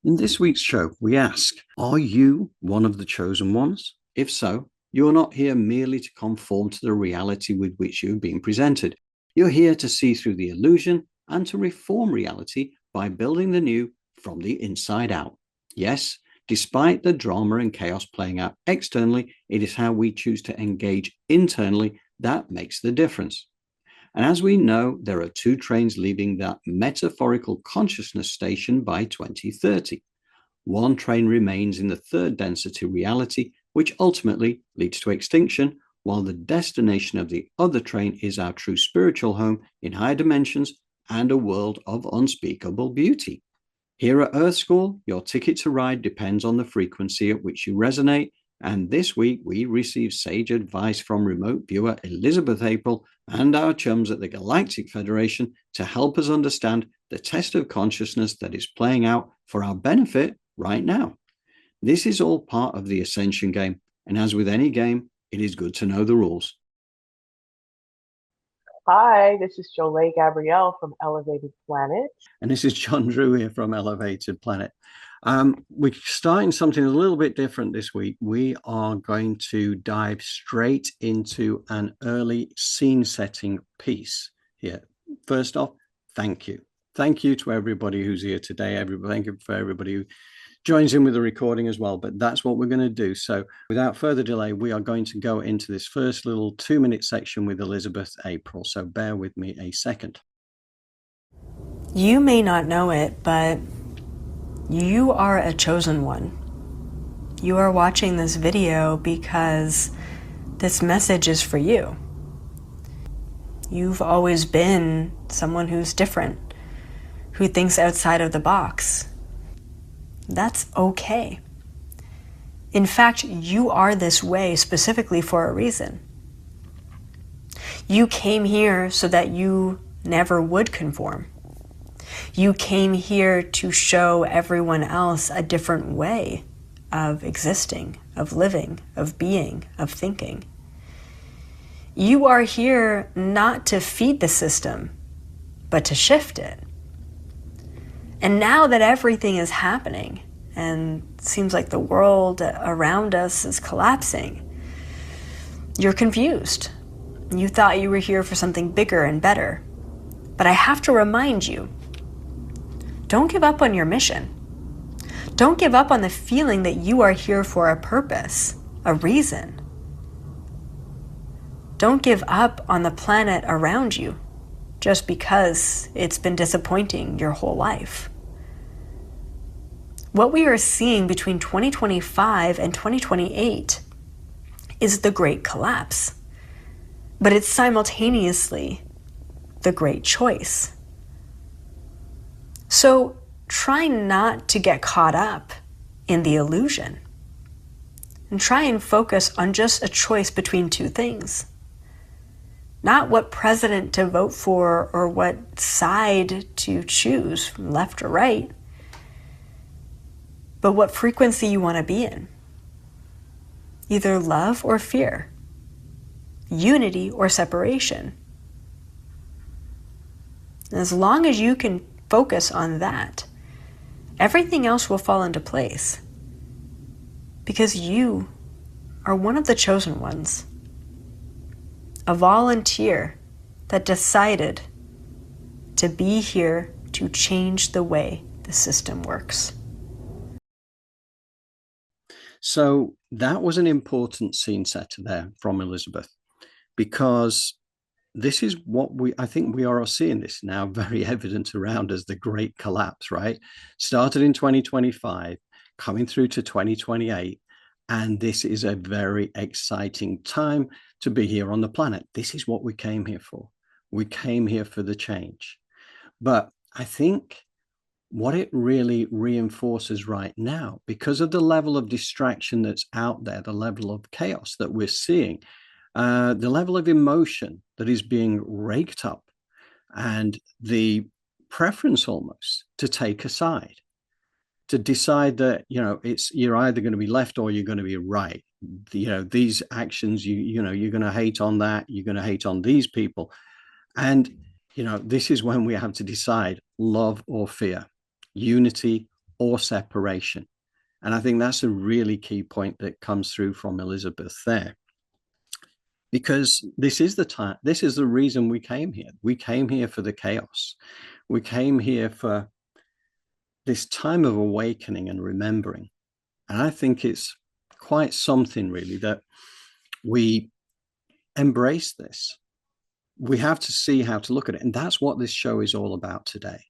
In this week's show, we ask, are you one of the chosen ones? If so, you are not here merely to conform to the reality with which you have been presented. You're here to see through the illusion and to reform reality by building the new from the inside out. Yes, despite the drama and chaos playing out externally, it is how we choose to engage internally that makes the difference. And as we know, there are 2 trains leaving that metaphorical consciousness station by 2030. One train remains in the 3rd density reality, which ultimately leads to extinction, while the destination of the other train is our true spiritual home in higher dimensions and a world of unspeakable beauty. Here at Earth School, your ticket to ride depends on the frequency at which you resonate. And this week, we received sage advice from remote viewer Elizabeth April and our chums at the Galactic Federation to help us understand the test of consciousness that is playing out for our benefit right now. This is all part of the Ascension game. And as with any game, it is good to know the rules. Hi, this is Jolé Gabrielle from Elevated Planet. And this is John Drew here from Elevated Planet. We're starting something a little bit different this week. We are going to dive straight into an early scene setting piece here. First off, thank you. Thank you to everybody who's here today. Thank you for everybody who joins in with the recording as well, but that's what we're going to do. So without further delay, we are going to go into this first little 2-minute section with Elizabeth April. So bear with me a second. You may not know it, but you are a chosen one. You are watching this video because this message is for you. You've always been someone who's different, who thinks outside of the box. That's okay. In fact, you are this way specifically for a reason. You came here so that you never would conform. You came here to show everyone else a different way of existing, of living, of being, of thinking. You are here not to feed the system, but to shift it. And now that everything is happening and it seems like the world around us is collapsing, you're confused. You thought you were here for something bigger and better. But I have to remind you, don't give up on your mission. Don't give up on the feeling that you are here for a purpose, a reason. Don't give up on the planet around you just because it's been disappointing your whole life. What we are seeing between 2025 and 2028 is the great collapse, but it's simultaneously the great choice. So try not to get caught up in the illusion and try and focus on just a choice between 2 things. Not what president to vote for or what side to choose, from left or right, but what frequency you want to be in. Either love or fear, unity or separation. And as long as you can focus on that, everything else will fall into place, because you are one of the chosen ones. A volunteer that decided to be here to change the way the system works. So that was an important scene setter there from Elizabeth, because this is what I think we are seeing this now very evident around as the great collapse, right? Started in 2025, coming through to 2028. And this is a very exciting time to be here on the planet. This is what we came here for. We came here for the change. But I think what it really reinforces right now, because of the level of distraction that's out there, the level of chaos that we're seeing, the level of emotion that is being raked up, and the preference almost to take a side, to decide that, you're either going to be left or you're going to be right. These actions, you're going to hate on that, you're going to hate on these people. And, this is when we have to decide love or fear, unity or separation. And I think that's a really key point that comes through from Elizabeth there. Because this is the time, this is the reason we came here. We came here for the chaos. We came here for this time of awakening and remembering. And I think it's quite something, really, that we embrace this. We have to see how to look at it. And that's what this show is all about today.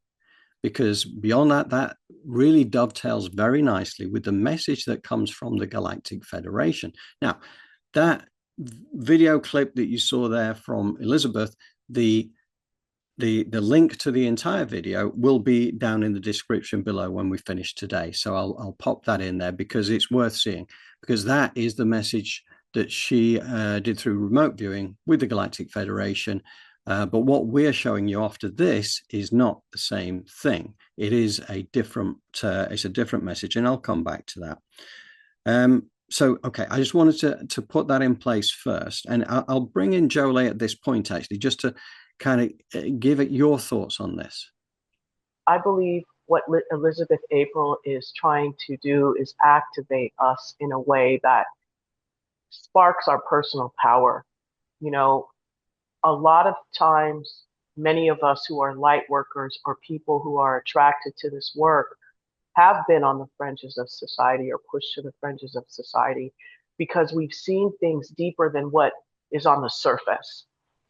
Because beyond that, that really dovetails very nicely with the message that comes from the Galactic Federation. Now, that video clip that you saw there from Elizabeth, the link to the entire video will be down in the description below when we finish today. So I'll pop that in there because it's worth seeing, because that is the message that she did through remote viewing with the Galactic Federation. But what we're showing you after this is not the same thing. It is a different, it's a different message, and I'll come back to that. So, okay, I just wanted to put that in place first, and I'll bring in Jolé at this point, actually, just to kind of give it your thoughts on this. I believe what Elizabeth April is trying to do is activate us in a way that sparks our personal power. You know, a lot of times, many of us who are light workers or people who are attracted to this work have been on the fringes of society or pushed to the fringes of society because we've seen things deeper than what is on the surface.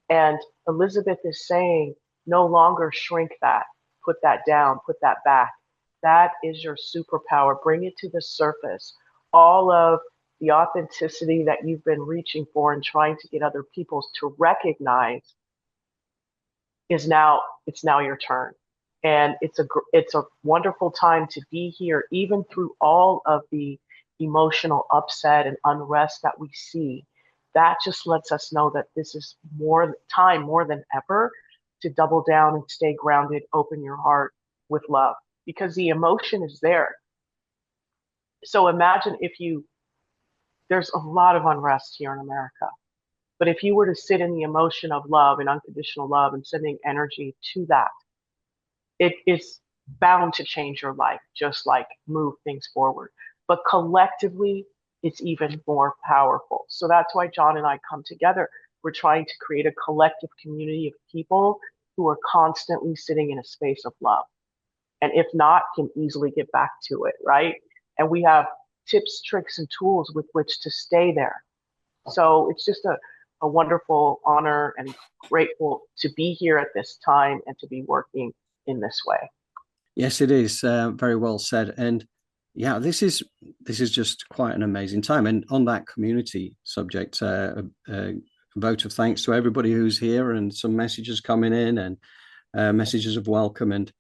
And Elizabeth is saying, no longer shrink that, put that down, put that back. That is your superpower. Bring it to the surface. All of the authenticity that you've been reaching for and trying to get other people to recognize is now, it's now your turn. And it's a wonderful time to be here, even through all of the emotional upset and unrest that we see. That just lets us know that this is more than ever to double down and stay grounded, open your heart with love, because the emotion is there. So imagine there's a lot of unrest here in America, but if you were to sit in the emotion of love and unconditional love and sending energy to that, it is bound to change your life, just like move things forward. But collectively, it's even more powerful. So that's why John and I come together. We're trying to create a collective community of people who are constantly sitting in a space of love. And if not, can easily get back to it, right? And we have tips, tricks, and tools with which to stay there. So it's just a wonderful honor and grateful to be here at this time and to be working in this way. Yes, it is very well said. And yeah, this is just quite an amazing time. And on that community subject, a vote of thanks to everybody who's here, and some messages coming in, and messages of welcome, and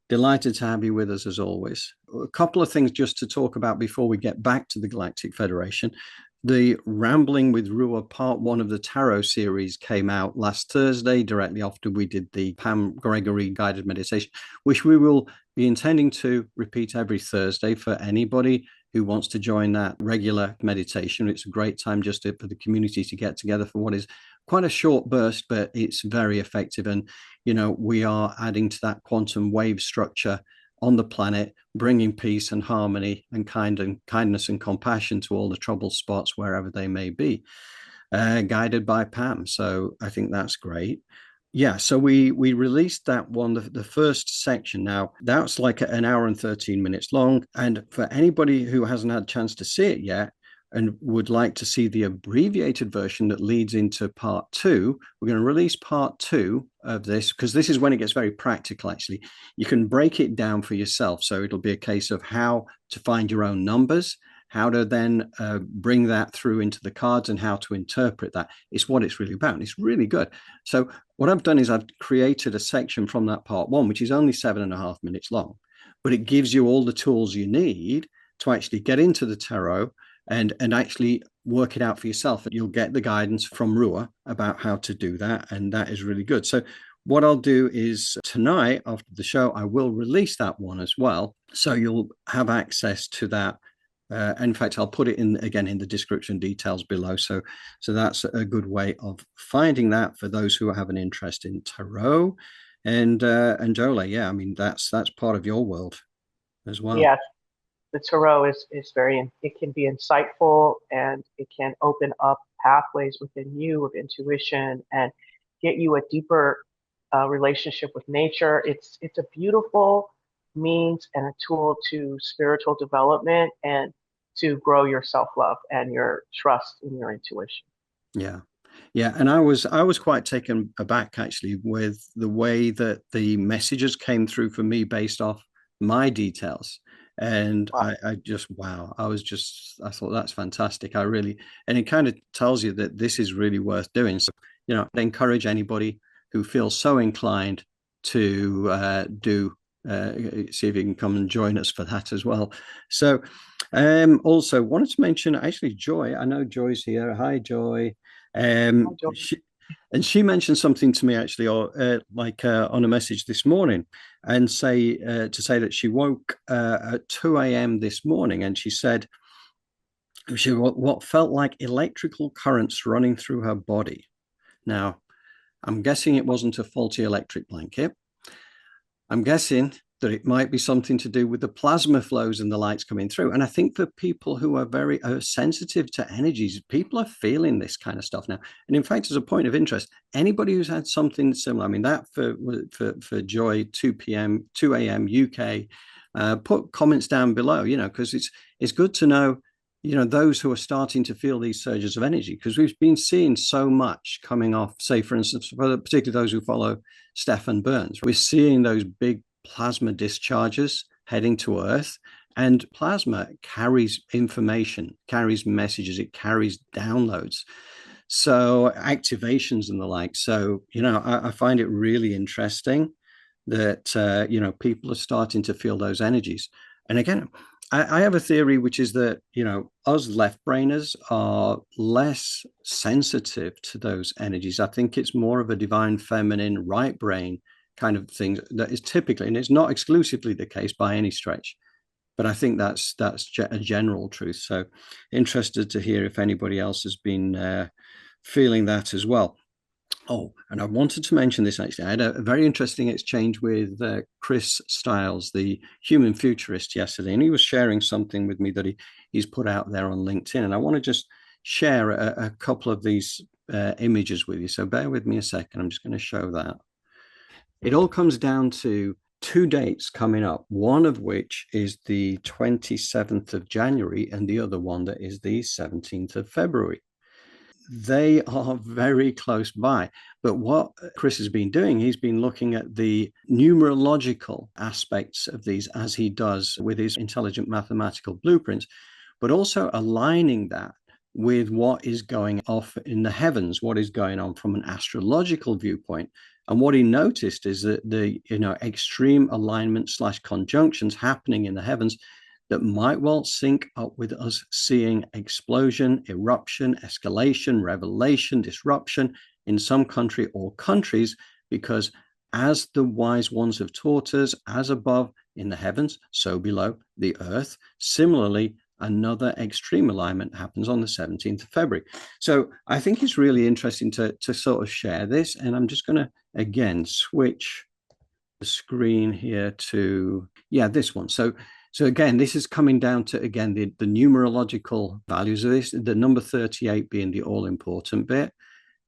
delighted to have you with us as always. A couple of things just to talk about before we get back to the Galactic Federation. The Rambling with Rua Part 1 of the Tarot series came out last Thursday, directly after we did the Pam Gregory guided meditation, which we will be intending to repeat every Thursday for anybody who wants to join that regular meditation. It's a great time just for the community to get together for what is quite a short burst, but it's very effective. And, you know, we are adding to that quantum wave structure on the planet, bringing peace and harmony and kindness and compassion to all the troubled spots wherever they may be, guided by Pam. So I think that's great. Yeah, so we released that one, the first section. Now, that's like an hour and 13 minutes long. And for anybody who hasn't had a chance to see it yet and would like to see the abbreviated version that leads into part 2, we're going to release part 2 of this, because this is when it gets very practical, actually. You can break it down for yourself. So it'll be a case of how to find your own numbers, how to then bring that through into the cards, and how to interpret that. It's what it's really about. It's really good. So what I've done is I've created a section from that part 1, which is only 7.5 minutes long, but it gives you all the tools you need to actually get into the tarot and actually work it out for yourself. You'll get the guidance from Rua about how to do that, and that is really good. So what I'll do is tonight after the show, I will release that one as well, so you'll have access to that. In fact, I'll put it in again in the description details below. So that's a good way of finding that for those who have an interest in tarot. And Jolé, yeah, I mean that's part of your world as well. Yes, the tarot is very, it can be insightful, and it can open up pathways within you of intuition and get you a deeper relationship with nature. It's a beautiful means and a tool to spiritual development and to grow your self-love and your trust in your intuition. Yeah. Yeah, and I was quite taken aback actually with the way that the messages came through for me based off my details. And Wow. I just, wow, I thought that's fantastic. And it kind of tells you that this is really worth doing. So, I'd encourage anybody who feels so inclined to see if you can come and join us for that as well. So, also wanted to mention actually Joy. I know Joy's here. Hi, Joy. She mentioned something to me actually, or on a message this morning, and to say that she woke at 2 a.m. this morning, and she said what felt like electrical currents running through her body. Now, I'm guessing it wasn't a faulty electric blanket. I'm guessing that it might be something to do with the plasma flows and the lights coming through. And I think for people who are very sensitive to energies, people are feeling this kind of stuff now. And in fact, as a point of interest, anybody who's had something similar, I mean, that for Joy, 2 a.m. UK, put comments down below, because it's good to know, those who are starting to feel these surges of energy, because we've been seeing so much coming off, say, for instance, particularly those who follow Stefan Burns, we're seeing those big plasma discharges heading to Earth, and plasma carries information, carries messages, it carries downloads, so activations and the like. So, I find it really interesting that, people are starting to feel those energies. And again, I have a theory, which is that, us left-brainers are less sensitive to those energies. I think it's more of a divine feminine right brain kind of thing that is typically, and it's not exclusively the case by any stretch, but I think that's a general truth. So interested to hear if anybody else has been feeling that as well. Oh, and I wanted to mention this actually. I had a very interesting exchange with Chris Stiles, the human futurist, yesterday, and he was sharing something with me that he's put out there on LinkedIn. And I want to just share a couple of these images with you. So bear with me a second. I'm just going to show that. It all comes down to two dates coming up, one of which is the 27th of January and the other one that is the 17th of February. They are very close by. But what Chris has been doing, he's been looking at the numerological aspects of these as he does with his intelligent mathematical blueprints, but also aligning that with what is going off in the heavens, what is going on from an astrological viewpoint. And what he noticed is that the extreme alignment / conjunctions happening in the heavens that might well sync up with us seeing explosion, eruption, escalation, revelation, disruption in some country or countries, because as the wise ones have taught us, as above in the heavens, so below the earth. Similarly, another extreme alignment happens on the 17th of February. So I think it's really interesting to sort of share this. And I'm just going to, again, switch the screen here to, this one. So again, this is coming down to, again, the numerological values of this, the number 38 being the all-important bit,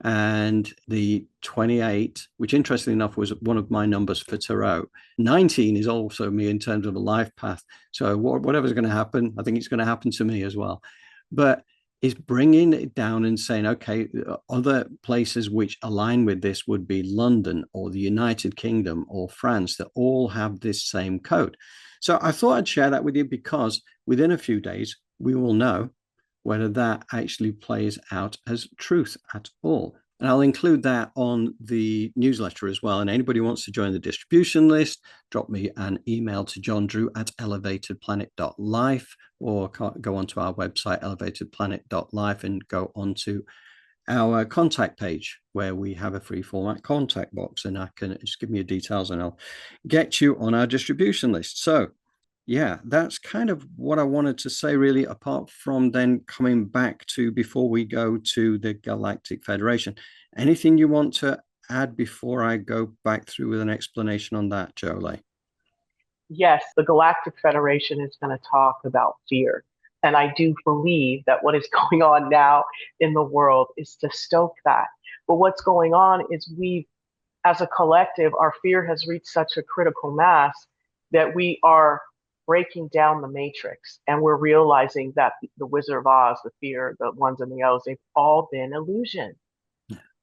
and the 28, which interestingly enough was one of my numbers for tarot. 19 is also me in terms of a life path. So whatever's going to happen, I think it's going to happen to me as well. But it's bringing it down and saying, okay, other places which align with this would be London or the United Kingdom or France, that all have this same code. So I thought I'd share that with you, because within a few days, we will know whether that actually plays out as truth at all. And I'll include that on the newsletter as well. And anybody who wants to join the distribution list, drop me an email to johndrew@elevatedplanet.life, or go onto our website, elevatedplanet.life, and go onto our contact page where we have a free format contact box, and I can just give me your details and I'll get you on our distribution list. So that's kind of what I wanted to say, really, apart from then coming back to, before we go to the Galactic Federation, anything you want to add before I go back through with an explanation on that, Jolé? yes, the Galactic Federation is going to talk about fear. And I do believe that what is going on now in the world is to stoke that. But what's going on is as a collective, our fear has reached such a critical mass that we are breaking down the matrix, and we're realizing that the Wizard of Oz, the fear, the ones and the O's, they've all been illusion.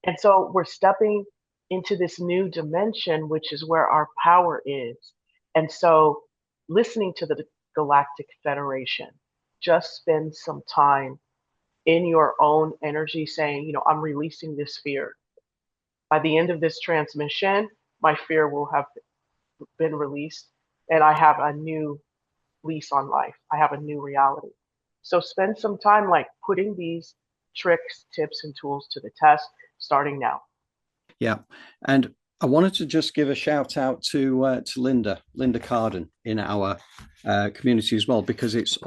And so we're stepping into this new dimension, which is where our power is. And so listening to the Galactic Federation, just spend some time in your own energy saying, I'm releasing this fear. By the end of this transmission, my fear will have been released, and I have a new lease on life. I have a new reality. So spend some time putting these tricks, tips, and tools to the test, starting now. Yeah. And I wanted to just give a shout out to Linda Carden in our community as well, because it's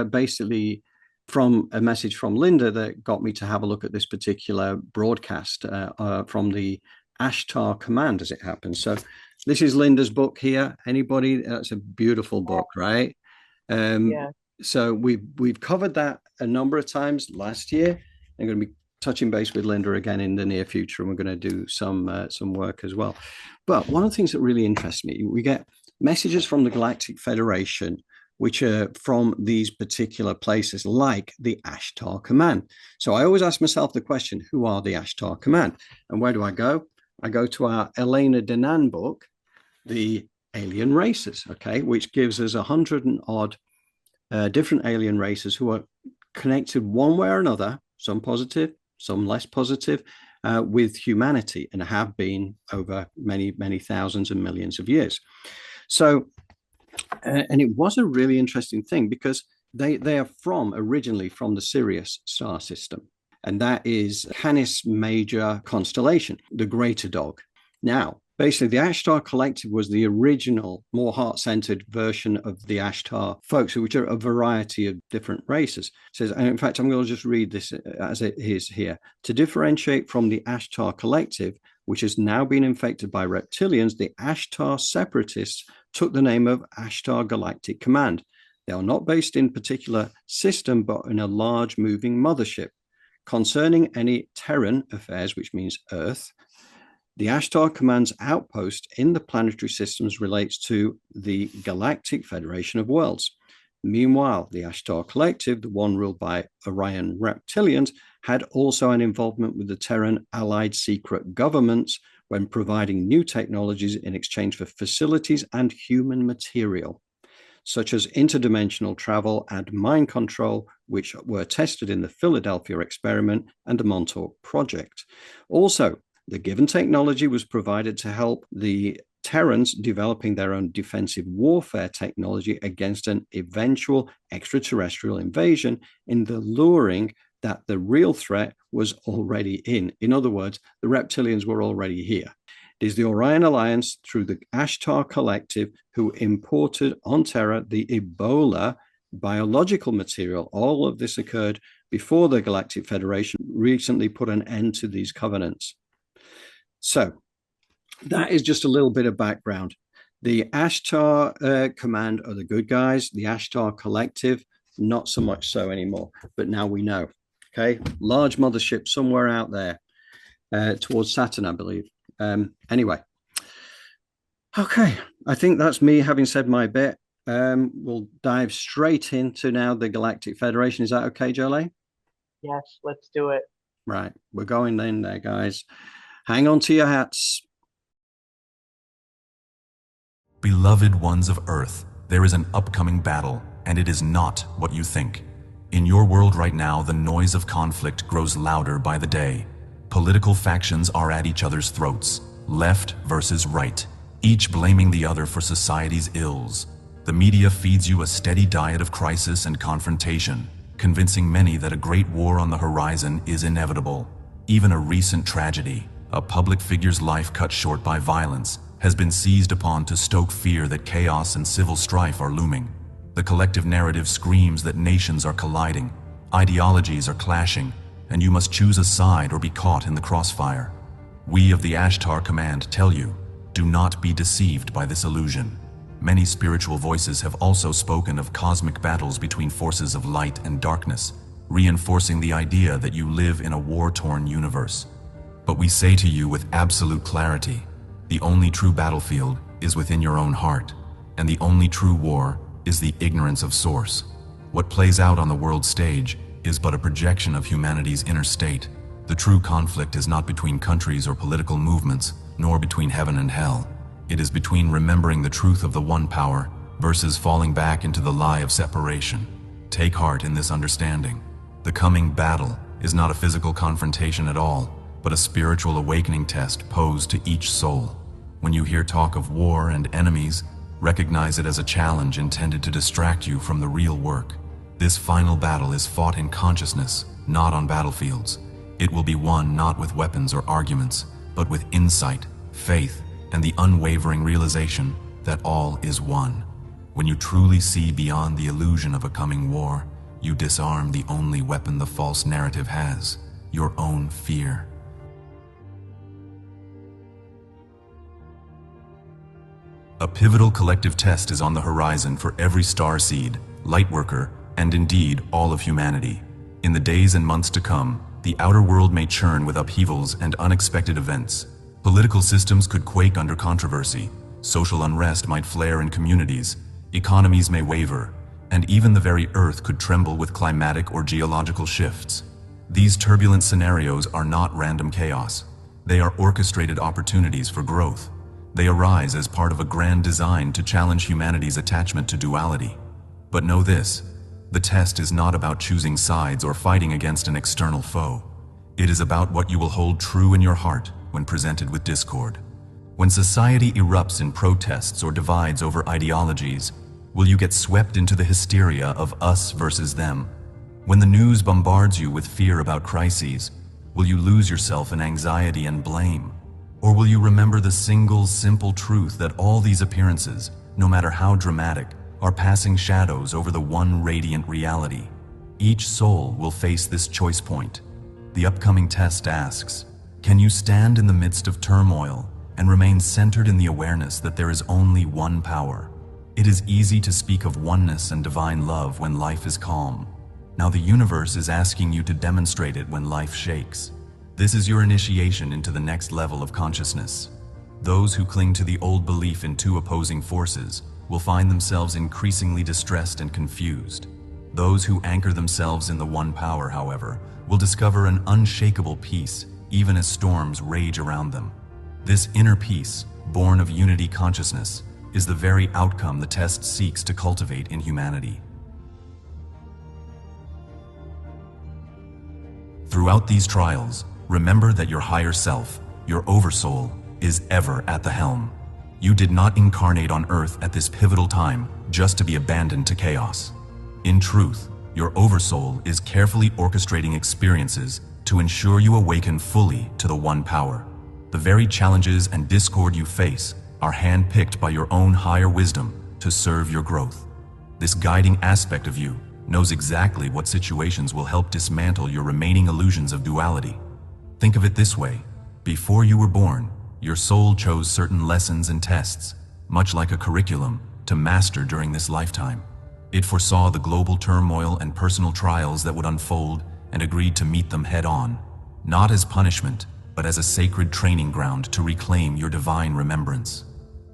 basically from a message from Linda that got me to have a look at this particular broadcast from the Ashtar Command, as it happens. So this is Linda's book here. Anybody? That's a beautiful book, right? Yeah. So we've covered that a number of times last year. I'm going to be touching base with Linda again in the near future, and we're going to do some work as well. But one of the things that really interests me, we get messages from the Galactic Federation, which are from these particular places, like the Ashtar Command. So I always ask myself the question, who are the Ashtar Command? And where do I go? I go to our Elena Denan book, The Alien Races, okay, which gives us 100 and odd different alien races who are connected one way or another, some positive, some less positive, with humanity, and have been over many, many thousands and millions of years. So, and it was a really interesting thing, because they are originally from the Sirius star system, and that is Canis Major constellation, the greater dog. Now, basically, the Ashtar Collective was the original, more heart-centered version of the Ashtar folks, which are a variety of different races. It says, and in fact, I'm going to just read this as it is here. To differentiate from the Ashtar Collective, which has now been infected by reptilians, the Ashtar separatists took the name of Ashtar Galactic Command. They are not based in a particular system, but in a large moving mothership. Concerning any Terran affairs, which means Earth, the Ashtar Command's outpost in the planetary systems relates to the Galactic Federation of Worlds. Meanwhile, the Ashtar Collective, the one ruled by Orion reptilians, had also an involvement with the Terran allied secret governments when providing new technologies in exchange for facilities and human material, such as interdimensional travel and mind control, which were tested in the Philadelphia experiment and the Montauk project. Also, the given technology was provided to help the Terrans developing their own defensive warfare technology against an eventual extraterrestrial invasion, in the luring that the real threat was already in. In other words, the reptilians were already here. It is the Orion Alliance, through the Ashtar Collective, who imported on Terra the Ebola biological material. All of this occurred before the Galactic Federation recently put an end to these covenants. So that is just a little bit of background. The Ashtar Command are the good guys. The Ashtar Collective, not so much so anymore. But now we know. Okay, large mothership somewhere out there towards Saturn, I believe. Anyway, okay, I think that's me having said my bit. We'll dive straight into now the Galactic Federation. Is that okay, Jolé? Yes, let's do it. Right, we're going in there, guys. Hang on to your hats. Beloved ones of Earth, there is an upcoming battle, and it is not what you think. In your world right now, the noise of conflict grows louder by the day. Political factions are at each other's throats, left versus right, each blaming the other for society's ills. The media feeds you a steady diet of crisis and confrontation, convincing many that a great war on the horizon is inevitable. Even a recent tragedy, a public figure's life cut short by violence, has been seized upon to stoke fear that chaos and civil strife are looming. The collective narrative screams that nations are colliding, ideologies are clashing, and you must choose a side or be caught in the crossfire. We of the Ashtar Command tell you, do not be deceived by this illusion. many spiritual voices have also spoken of cosmic battles between forces of light and darkness, reinforcing the idea that you live in a war-torn universe. But we say to you with absolute clarity, the only true battlefield is within your own heart, and the only true war is the ignorance of source. What plays out on the world stage is but a projection of humanity's inner state. The true conflict is not between countries or political movements, nor between heaven and hell. It is between remembering the truth of the one power versus falling back into the lie of separation. Take heart in this understanding. The coming battle is not a physical confrontation at all, but a spiritual awakening test posed to each soul. When you hear talk of war and enemies, recognize it as a challenge intended to distract you from the real work. This final battle is fought in consciousness, not on battlefields. It will be won not with weapons or arguments, but with insight, faith, and the unwavering realization that all is one. When you truly see beyond the illusion of a coming war, you disarm the only weapon the false narrative has, your own fear. A pivotal collective test is on the horizon for every starseed, lightworker, and indeed all of humanity. In the days and months to come, the outer world may churn with upheavals and unexpected events. Political systems could quake under controversy, social unrest might flare in communities, economies may waver, and even the very earth could tremble with climatic or geological shifts. These turbulent scenarios are not random chaos. They are orchestrated opportunities for growth. They arise as part of a grand design to challenge humanity's attachment to duality. But know this, the test is not about choosing sides or fighting against an external foe. It is about what you will hold true in your heart when presented with discord. When society erupts in protests or divides over ideologies, will you get swept into the hysteria of us versus them? When the news bombards you with fear about crises, will you lose yourself in anxiety and blame? Or will you remember the single, simple truth that all these appearances, no matter how dramatic, are passing shadows over the one radiant reality? Each soul will face this choice point. The upcoming test asks, can you stand in the midst of turmoil and remain centered in the awareness that there is only one power? It is easy to speak of oneness and divine love when life is calm. Now the universe is asking you to demonstrate it when life shakes. This is your initiation into the next level of consciousness. Those who cling to the old belief in two opposing forces will find themselves increasingly distressed and confused. Those who anchor themselves in the one power, however, will discover an unshakable peace even as storms rage around them. This inner peace, born of unity consciousness, is the very outcome the test seeks to cultivate in humanity. Throughout these trials, remember that your higher self, your oversoul, is ever at the helm. You did not incarnate on Earth at this pivotal time just to be abandoned to chaos. In truth, your oversoul is carefully orchestrating experiences to ensure you awaken fully to the one power. The very challenges and discord you face are handpicked by your own higher wisdom to serve your growth. This guiding aspect of you knows exactly what situations will help dismantle your remaining illusions of duality. Think of it this way: before you were born, your soul chose certain lessons and tests, much like a curriculum, to master during this lifetime. It foresaw the global turmoil and personal trials that would unfold and agreed to meet them head-on, not as punishment, but as a sacred training ground to reclaim your divine remembrance.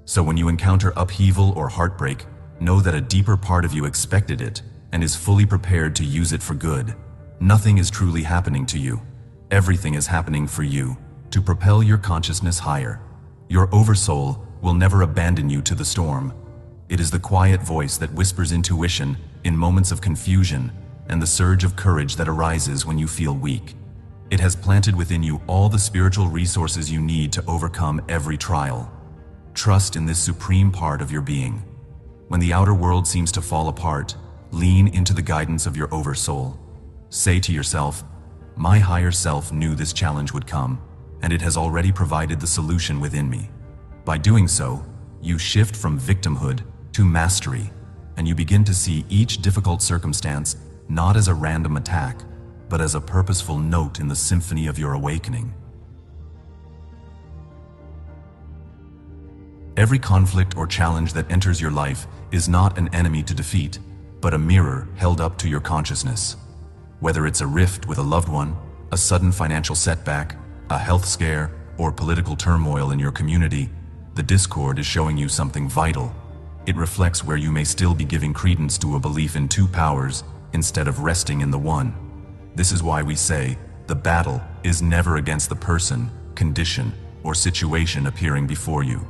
So when you encounter upheaval or heartbreak, know that a deeper part of you expected it and is fully prepared to use it for good. Nothing is truly happening to you. Everything is happening for you, to propel your consciousness higher. Your oversoul will never abandon you to the storm. It is the quiet voice that whispers intuition in moments of confusion and the surge of courage that arises when you feel weak. It has planted within you all the spiritual resources you need to overcome every trial. Trust in this supreme part of your being. When the outer world seems to fall apart, lean into the guidance of your oversoul. Say to yourself, my higher self knew this challenge would come, and it has already provided the solution within me. By doing so, you shift from victimhood to mastery, and you begin to see each difficult circumstance not as a random attack, but as a purposeful note in the symphony of your awakening. Every conflict or challenge that enters your life is not an enemy to defeat, but a mirror held up to your consciousness. Whether it's a rift with a loved one, a sudden financial setback, a health scare, or political turmoil in your community, the discord is showing you something vital. It reflects where you may still be giving credence to a belief in two powers instead of resting in the one. This is why we say, the battle is never against the person, condition, or situation appearing before you.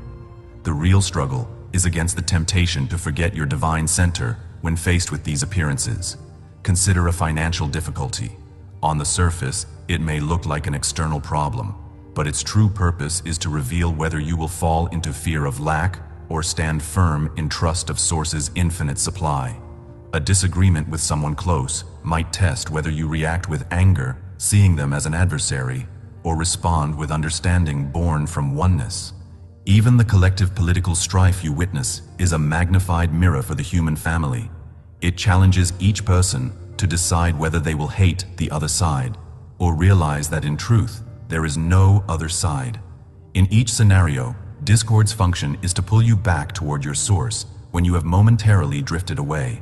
The real struggle is against the temptation to forget your divine center when faced with these appearances. Consider a financial difficulty. On the surface, it may look like an external problem, but its true purpose is to reveal whether you will fall into fear of lack or stand firm in trust of Source's infinite supply. A disagreement with someone close might test whether you react with anger, seeing them as an adversary, or respond with understanding born from oneness. Even the collective political strife you witness is a magnified mirror for the human family. It challenges each person to decide whether they will hate the other side, or realize that in truth, there is no other side. In each scenario, discord's function is to pull you back toward your source when you have momentarily drifted away.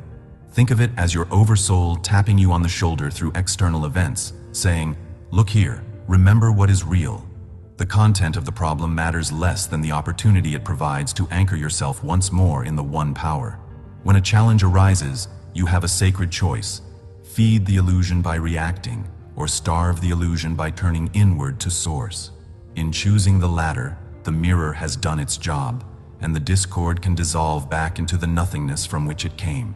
Think of it as your oversoul tapping you on the shoulder through external events, saying, "Look here, remember what is real." The content of the problem matters less than the opportunity it provides to anchor yourself once more in the one power. When a challenge arises, you have a sacred choice. Feed the illusion by reacting, or starve the illusion by turning inward to source. In choosing the latter, the mirror has done its job, and the discord can dissolve back into the nothingness from which it came.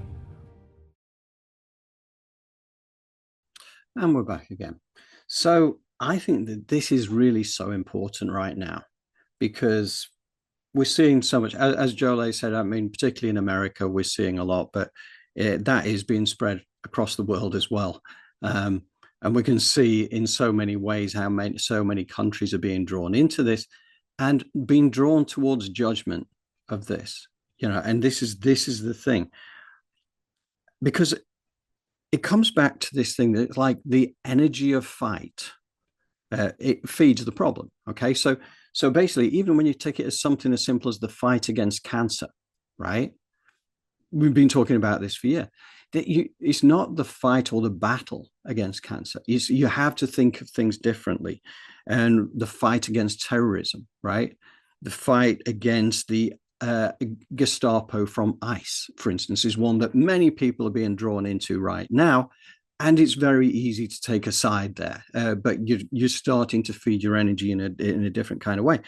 And we're back again. So I think that this is really so important right now, because we're seeing so much, as Jolé said, I mean, particularly in America, we're seeing a lot, but that is being spread across the world as well. And we can see in so many ways how so many countries are being drawn into this and being drawn towards judgment of this, and this is the thing, because it comes back to this thing that, like, the energy of fight, it feeds the problem. Okay, so basically, even when you take it as something as simple as the fight against cancer, right? We've been talking about this for years. It's not the fight or the battle against cancer. You have to think of things differently. And the fight against terrorism, right? The fight against the Gestapo from ICE, for instance, is one that many people are being drawn into right now. And it's very easy to take a side there, but you're starting to feed your energy in a different kind of way.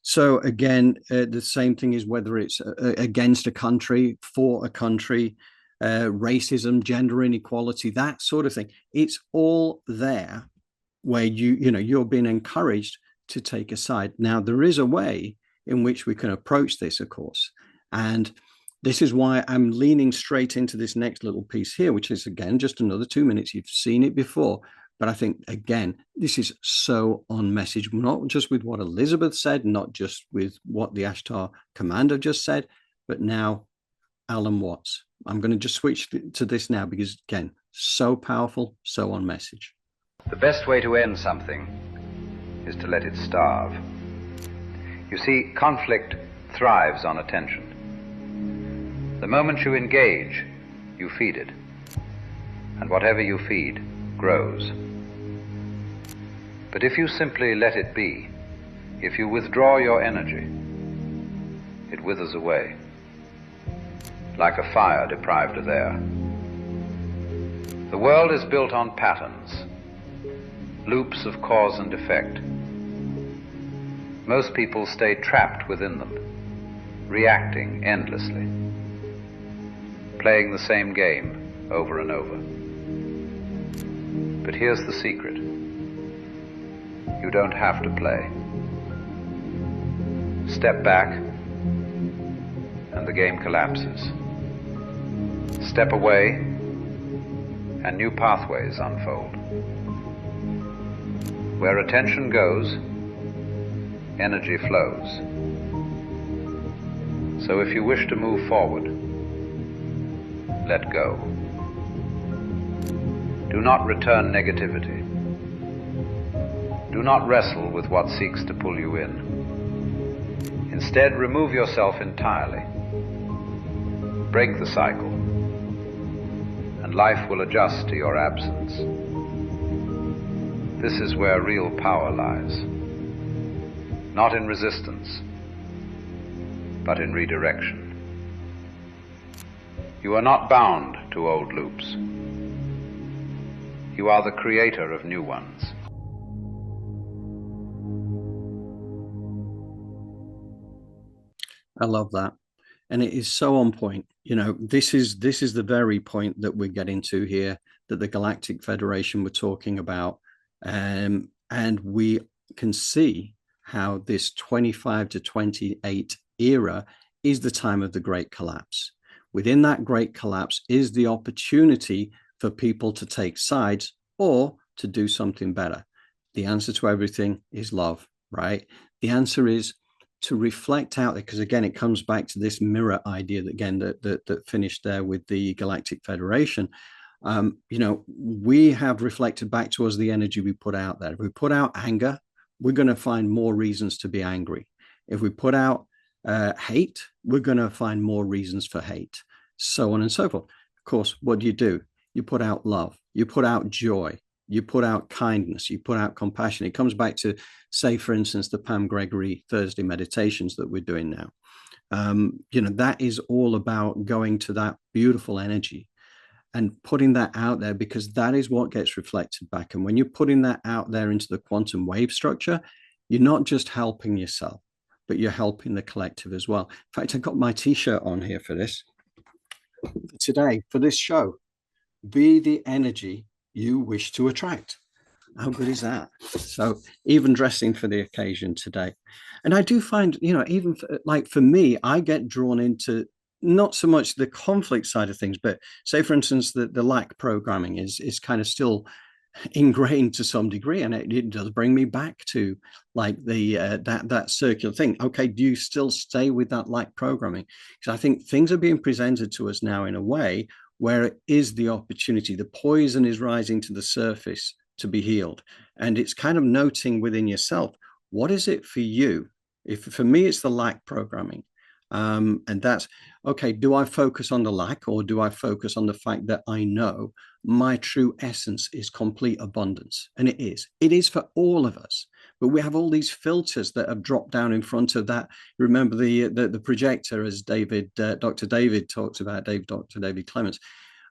So again, the same thing is whether it's against a country, for a country, racism, gender inequality, that sort of thing. It's all there where you're being encouraged to take a side. Now, there is a way in which we can approach this, of course. And this is why I'm leaning straight into this next little piece here, which is, again, just another 2 minutes. You've seen it before, but I think, again, this is so on message, not just with what Elizabeth said, not just with what the Ashtar Command have just said, but now Alan Watts. I'm going to just switch to this now because, again, so powerful, so on message. The best way to end something is to let it starve. You see, conflict thrives on attention. The moment you engage, you feed it. And whatever you feed grows. But if you simply let it be, if you withdraw your energy, it withers away, like a fire deprived of air. The world is built on patterns, loops of cause and effect. Most people stay trapped within them, reacting endlessly, playing the same game over and over. But here's the secret. You don't have to play. Step back, and the game collapses. Step away, and new pathways unfold. Where attention goes, energy flows. So if you wish to move forward, let go. Do not return negativity. Do not wrestle with what seeks to pull you in. Instead, remove yourself entirely. Break the cycle, and life will adjust to your absence. This is where real power lies. Not in resistance, but in redirection. You are not bound to old loops. You are the creator of new ones. I love that. And it is so on point. You know, this is the very point that we're getting to here, that the Galactic Federation were talking about. And we can see how this 25 to 28 era is the time of the Great Collapse. Within that Great Collapse is the opportunity for people to take sides or to do something better. The answer to everything is love, right? The answer is to reflect out there, because again, it comes back to this mirror idea that again that finished there with the Galactic Federation. You know, we have reflected back to us the energy we put out there. If we put out anger, we're going to find more reasons to be angry. If we put out hate, we're going to find more reasons for hate, so on and so forth. Of course, what do? You put out love, you put out joy, you put out kindness, you put out compassion. It comes back to, say, for instance, the Pam Gregory Thursday meditations that we're doing now. You know, that is all about going to that beautiful energy and putting that out there, because that is what gets reflected back. And when you're putting that out there into the quantum wave structure, you're not just helping yourself, but you're helping the collective as well. In fact, I got my t-shirt on here for this today, for this show. Be the energy you wish to attract. How good is that? So even dressing for the occasion today. And I do find, you know, even for me, I get drawn into not so much the conflict side of things, but say, for instance, the lack programming is kind of still ingrained to some degree, and it does bring me back to like the that circular thing. Okay, do you still stay with that lack programming? Because I think things are being presented to us now in a way where it is the opportunity. The poison is rising to the surface to be healed, and it's kind of noting within yourself, what is it for you? If for me it's the lack programming, and that's okay. Do I focus on the lack, or do I focus on the fact that I know my true essence is complete abundance? And it is for all of us, but we have all these filters that have dropped down in front of that. Remember the projector, as Dr. David talks about, Dr. David Clements,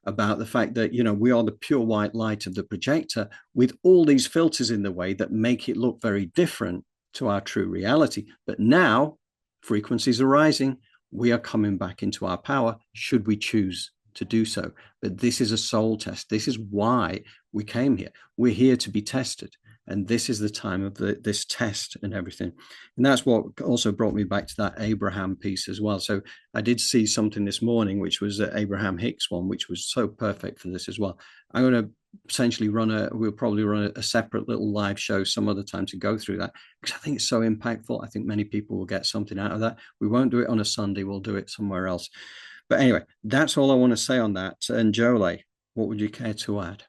about the fact that, you know, we are the pure white light of the projector with all these filters in the way that make it look very different to our true reality. But now frequencies are rising. We are coming back into our power, should we choose to do so. But this is a soul test. This is why we came here. We're here to be tested. And this is the time of this test and everything. And that's what also brought me back to that Abraham piece as well. So I did see something this morning, which was the Abraham Hicks one, which was so perfect for this as well. I'm going to essentially we'll probably run a separate little live show some other time to go through that, because I think it's so impactful. I think many people will get something out of that. We won't do it on a Sunday. We'll do it somewhere else. But anyway, that's all I want to say on that. And Jolé, what would you care to add?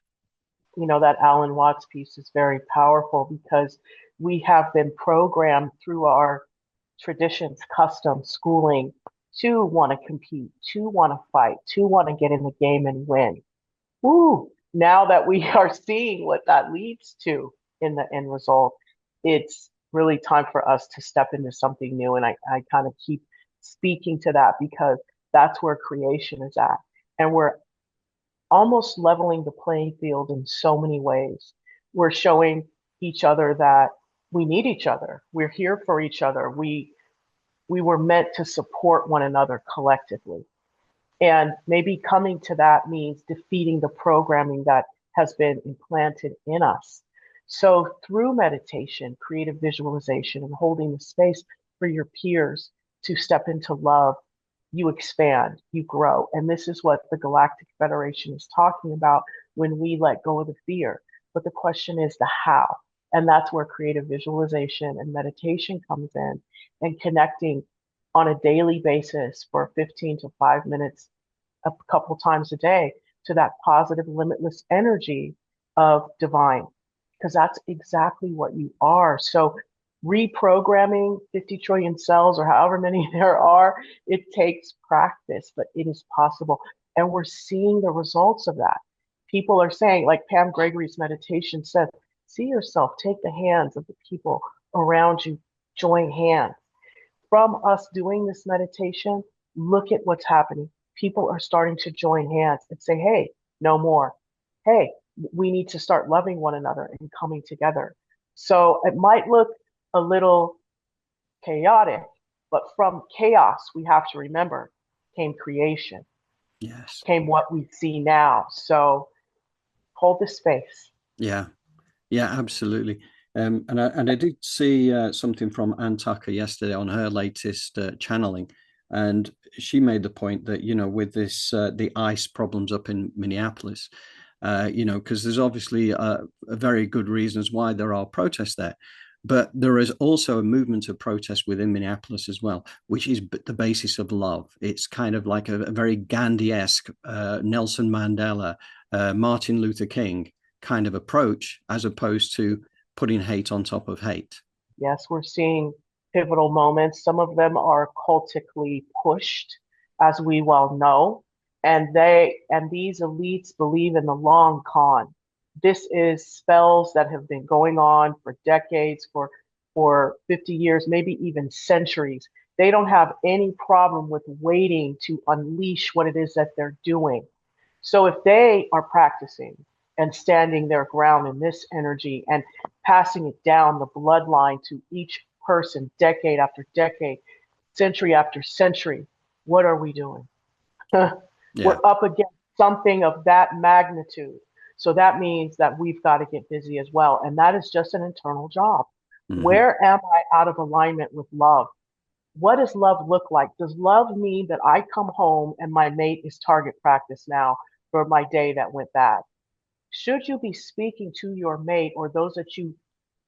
You know, that Alan Watts piece is very powerful, because we have been programmed through our traditions, customs, schooling to want to compete, to want to fight, to want to get in the game and win. Woo! Now that we are seeing what that leads to in the end result, it's really time for us to step into something new. And I kind of keep speaking to that, because that's where creation is at. And we're almost leveling the playing field in so many ways. We're showing each other that we need each other. We're here for each other. We were meant to support one another collectively. And maybe coming to that means defeating the programming that has been implanted in us. So through meditation, creative visualization, and holding the space for your peers to step into love, you expand, you grow. And this is what the Galactic Federation is talking about when we let go of the fear. But the question is the how. And that's where creative visualization and meditation comes in, and connecting on a daily basis for 15 to 5 minutes, a couple times a day, to that positive, limitless energy of divine, because that's exactly what you are. So Reprogramming 50 trillion cells or however many there are, it takes practice, but it is possible. And we're seeing the results of that. People are saying, like Pam Gregory's meditation said, see yourself, take the hands of the people around you, join hands. From us doing this meditation, look at what's happening. People are starting to join hands and say, hey, no more. Hey, we need to start loving one another and coming together. So it might look a little chaotic, but from chaos, we have to remember, came creation, Yes. came what we see now. So hold the space. Yeah. Yeah, absolutely. And I did see something from Ann Tucker yesterday on her latest channeling, and she made the point that, you know, with this the ice problems up in Minneapolis, you know, because there's obviously a very good reasons why there are protests there, but there is also a movement of protest within Minneapolis as well, which is the basis of love. It's kind of like a very Gandhi-esque Nelson Mandela, Martin Luther King kind of approach, as opposed to putting hate on top of hate. Yes, we're seeing pivotal moments. Some of them are cultically pushed, as we well know, and these elites believe in the long con. This is spells that have been going on for decades, for 50 years, maybe even centuries. They don't have any problem with waiting to unleash what it is that they're doing. So if they are practicing and standing their ground in this energy and passing it down the bloodline to each person, decade after decade, century after century, what are we doing? Yeah. We're up against something of that magnitude. So that means that we've got to get busy as well. And that is just an internal job. Mm-hmm. Where am I out of alignment with love? What does love look like? Does love mean that I come home and my mate is target practice now for my day that went bad? Should you be speaking to your mate or those that you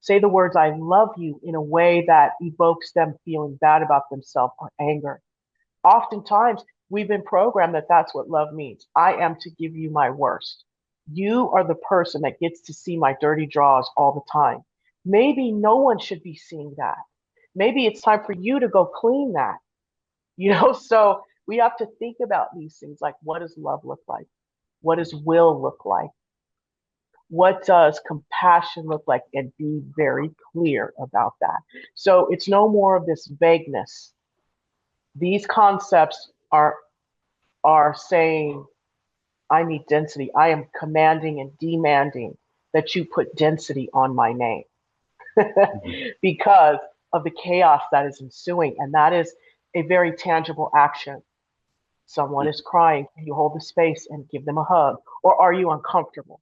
say the words, I love you, in a way that evokes them feeling bad about themselves or anger? Oftentimes, we've been programmed that that's what love means. I am to give you my worst. You are the person that gets to see my dirty drawers all the time. Maybe no one should be seeing that. Maybe it's time for you to go clean that. So we have to think about these things like, what does love look like? What does will look like? What does compassion look like? And be very clear about that. So it's no more of this vagueness. These concepts are saying, I need density. I am commanding and demanding that you put density on my name because of the chaos that is ensuing. And that is a very tangible action. Someone is crying. Can you hold the space and give them a hug? Or are you uncomfortable?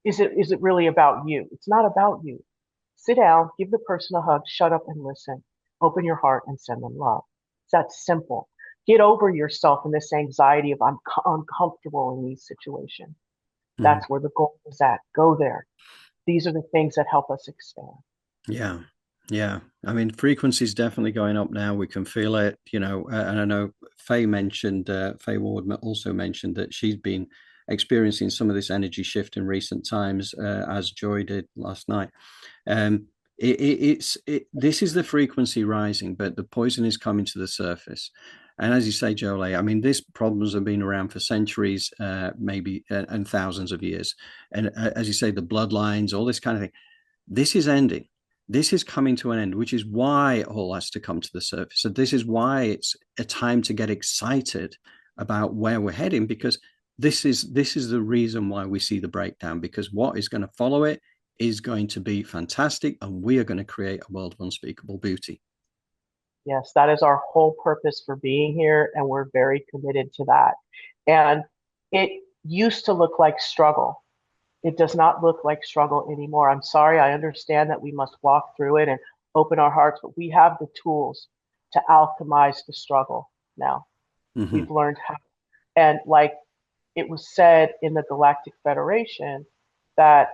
Is it really about you? It's not about you. Sit down, give the person a hug, shut up and listen. Open your heart and send them love. It's that simple. Get over yourself and this anxiety of I'm uncomfortable in these situations. That's where the goal is at. Go there. These are the things that help us expand. Yeah. Yeah. I mean, frequency is definitely going up now. We can feel it, and I know Faye Ward also mentioned that she's been experiencing some of this energy shift in recent times, as Joy did last night. This is the frequency rising, but the poison is coming to the surface. And as you say, Jolé, I mean, these problems have been around for centuries, maybe, and thousands of years. And as you say, the bloodlines, all this kind of thing, this is ending. This is coming to an end, which is why it all has to come to the surface. So this is why it's a time to get excited about where we're heading, because this is the reason why we see the breakdown, because what is going to follow it is going to be fantastic, and we are going to create a world of unspeakable beauty. Yes, that is our whole purpose for being here, and we're very committed to that. And it used to look like struggle. It does not look like struggle anymore. I'm sorry, I understand that we must walk through it and open our hearts, but we have the tools to alchemize the struggle now. Mm-hmm. We've learned how. And like it was said in the Galactic Federation that,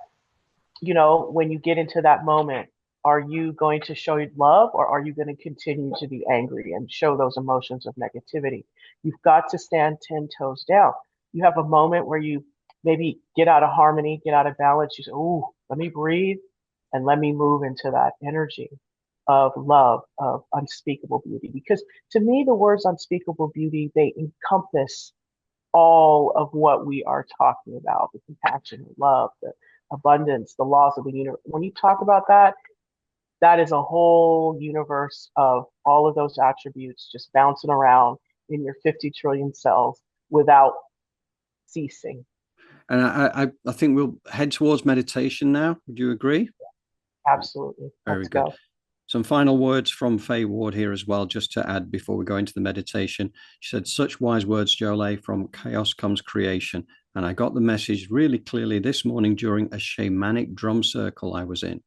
when you get into that moment, are you going to show love, or are you going to continue to be angry and show those emotions of negativity? You've got to stand 10 toes down. You have a moment where you maybe get out of harmony, get out of balance. You say, "Ooh, let me breathe and let me move into that energy." of love, of unspeakable beauty. Because to me, the words unspeakable beauty, they encompass all of what we are talking about, the compassion, the love, the abundance, the laws of the universe. When you talk about that, that is a whole universe of all of those attributes just bouncing around in your 50 trillion cells without ceasing. And I think we'll head towards meditation now. Would you agree? Absolutely. Very good. Go. Some final words from Faye Ward here as well, just to add before we go into the meditation. She said, such wise words, Jolé, from chaos comes creation. And I got the message really clearly this morning during a shamanic drum circle I was in.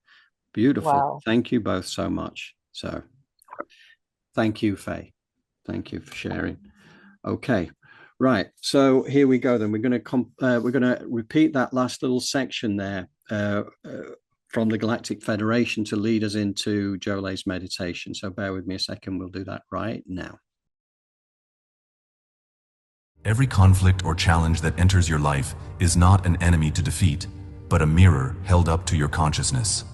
Beautiful. Wow. Thank you both so much. So thank you, Faye. Thank you for sharing. Okay. Right. So here we go then. We're going to repeat that last little section there from the Galactic Federation to lead us into Jolé's meditation. So bear with me a second. We'll do that right now. Every conflict or challenge that enters your life is not an enemy to defeat, but a mirror held up to your consciousness.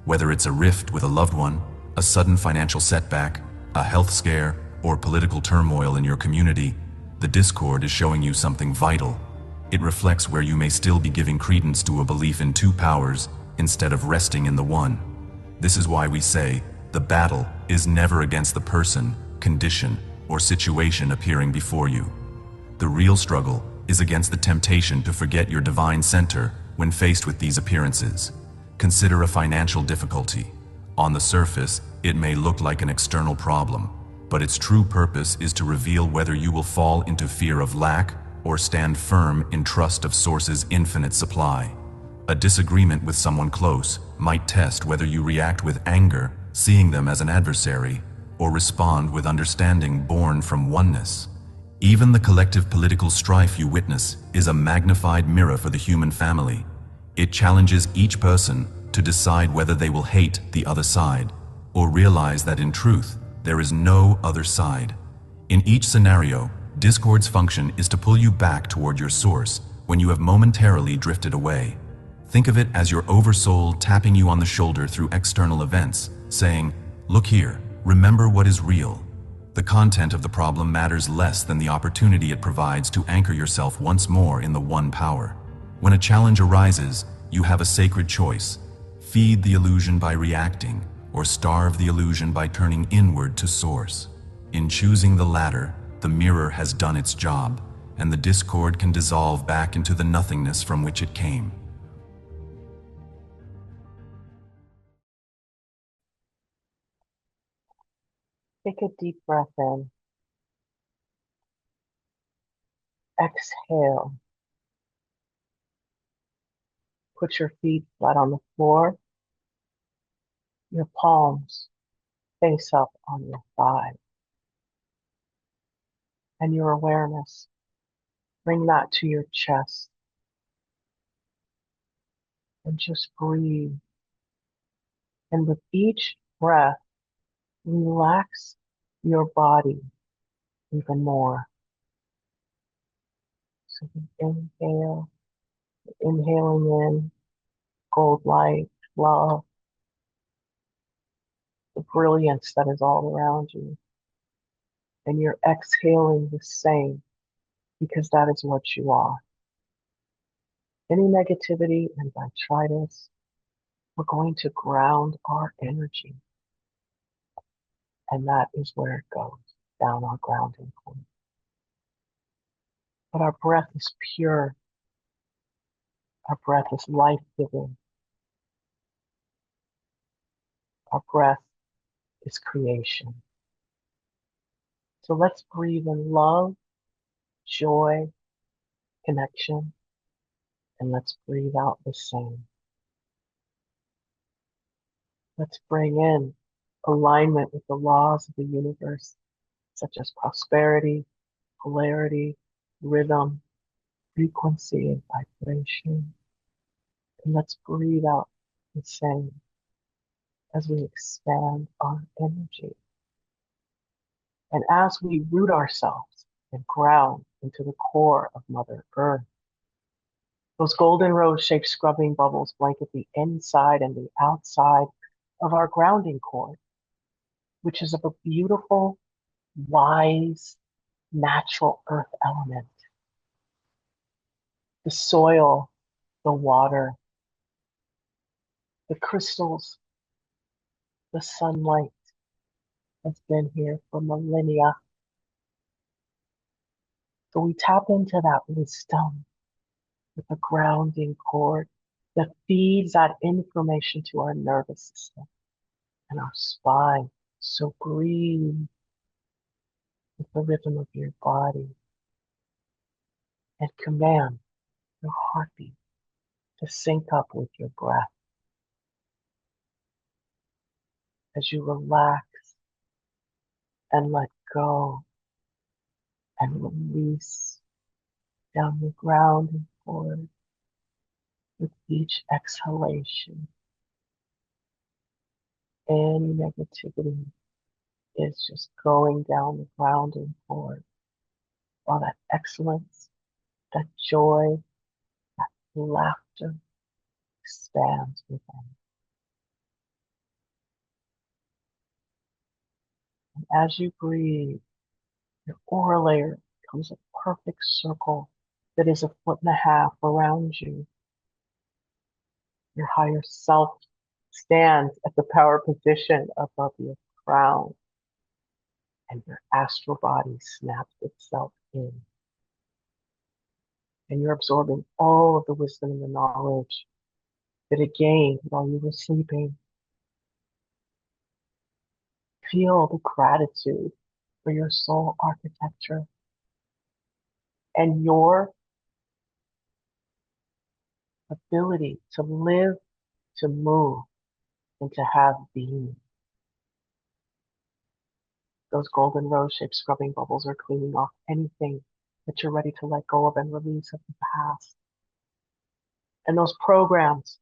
Whether it's a rift with a loved one, a sudden financial setback, a health scare, or political turmoil in your community, the discord is showing you something vital. It reflects where you may still be giving credence to a belief in two powers instead of resting in the one. This is why we say the battle is never against the person, condition, or situation appearing before you. The real struggle is against the temptation to forget your divine center when faced with these appearances. Consider a financial difficulty. On the surface, it may look like an external problem, but its true purpose is to reveal whether you will fall into fear of lack or stand firm in trust of Source's infinite supply. A disagreement with someone close might test whether you react with anger, seeing them as an adversary, or respond with understanding born from oneness. Even the collective political strife you witness is a magnified mirror for the human family. It challenges each person to decide whether they will hate the other side, or realize that in truth, there is no other side. In each scenario, discord's function is to pull you back toward your source when you have momentarily drifted away. Think of it as your oversoul tapping you on the shoulder through external events, saying, "Look here, remember what is real." The content of the problem matters less than the opportunity it provides to anchor yourself once more in the one power. When a challenge arises, you have a sacred choice. Feed the illusion by reacting, or starve the illusion by turning inward to Source. In choosing the latter, the mirror has done its job, and the discord can dissolve back into the nothingness from which it came. Take a deep breath in. Exhale. Put your feet flat on the floor. Your palms face up on your thighs. And your awareness, bring that to your chest. And just breathe. And with each breath, relax your body even more. So inhale, inhaling in gold light, love, the brilliance that is all around you. And you're exhaling the same, because that is what you are. Any negativity and detritus, we're going to ground our energy. And that is where it goes, down our grounding point. But our breath is pure. Our breath is life-giving. Our breath is creation. So let's breathe in love, joy, connection, and let's breathe out the same. Let's bring in alignment with the laws of the universe, such as prosperity, polarity, rhythm, frequency, and vibration. And let's breathe out the same as we expand our energy. And as we root ourselves and ground into the core of Mother Earth, those golden rose-shaped scrubbing bubbles blanket the inside and the outside of our grounding cord, which is of a beautiful, wise, natural earth element. The soil, the water, the crystals, the sunlight has been here for millennia. So we tap into that wisdom with a grounding cord that feeds that information to our nervous system and our spine. So breathe with the rhythm of your body and command your heartbeat to sync up with your breath. As you relax and let go and release down the grounding cord with each exhalation. Any negativity is just going down the grounding cord, while that excellence, that joy, that laughter expands within. And as you breathe, your aura layer becomes a perfect circle that is 1.5 feet around you. Your higher self stands at the power position above your crown, and your astral body snaps itself in. And you're absorbing all of the wisdom and the knowledge that it gained while you were sleeping. Feel the gratitude for your soul architecture and your ability to live, to move, and to have being. Those golden rose-shaped scrubbing bubbles are cleaning off anything that you're ready to let go of and release of the past. And those programs,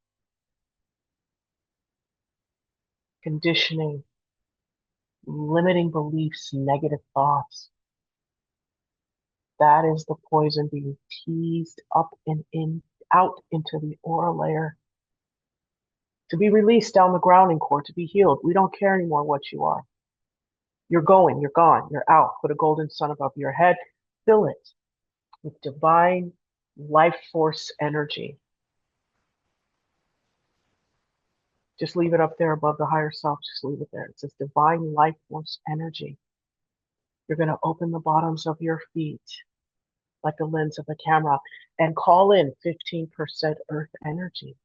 conditioning, limiting beliefs, negative thoughts, that is the poison being teased up and out into the aura layer to be released down the grounding cord, to be healed. We don't care anymore what you are. You're going, you're gone, you're out. Put a golden sun above your head. Fill it with divine life force energy. Just leave it up there above the higher self. Just leave it there. It says divine life force energy. You're going to open the bottoms of your feet like the lens of a camera and call in 15% earth energy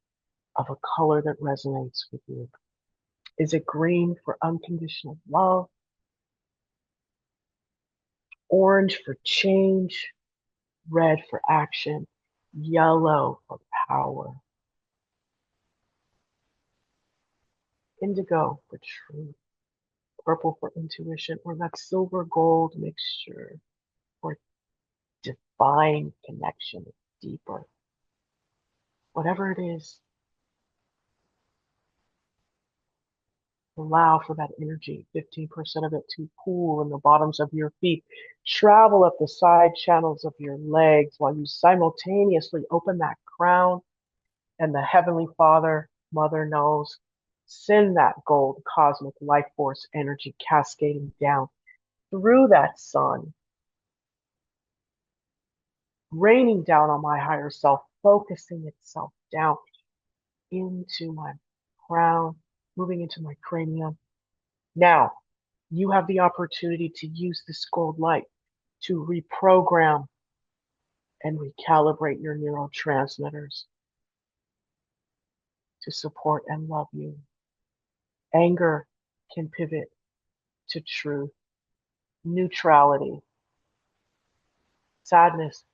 of a color that resonates with you. Is it green for unconditional love? Orange for change? Red for action? Yellow for power? Indigo for truth? Purple for intuition? Or that silver gold mixture for divine connection, deeper? Whatever it is, allow for that energy, 15% of it to pool in the bottoms of your feet, travel up the side channels of your legs while you simultaneously open that crown, and the Heavenly Father, Mother knows, send that gold cosmic life force energy cascading down through that sun, raining down on my higher self, focusing itself down into my crown, moving into my cranium. Now, you have the opportunity to use this gold light to reprogram and recalibrate your neurotransmitters to support and love you. Anger can pivot to truth, neutrality. Sadness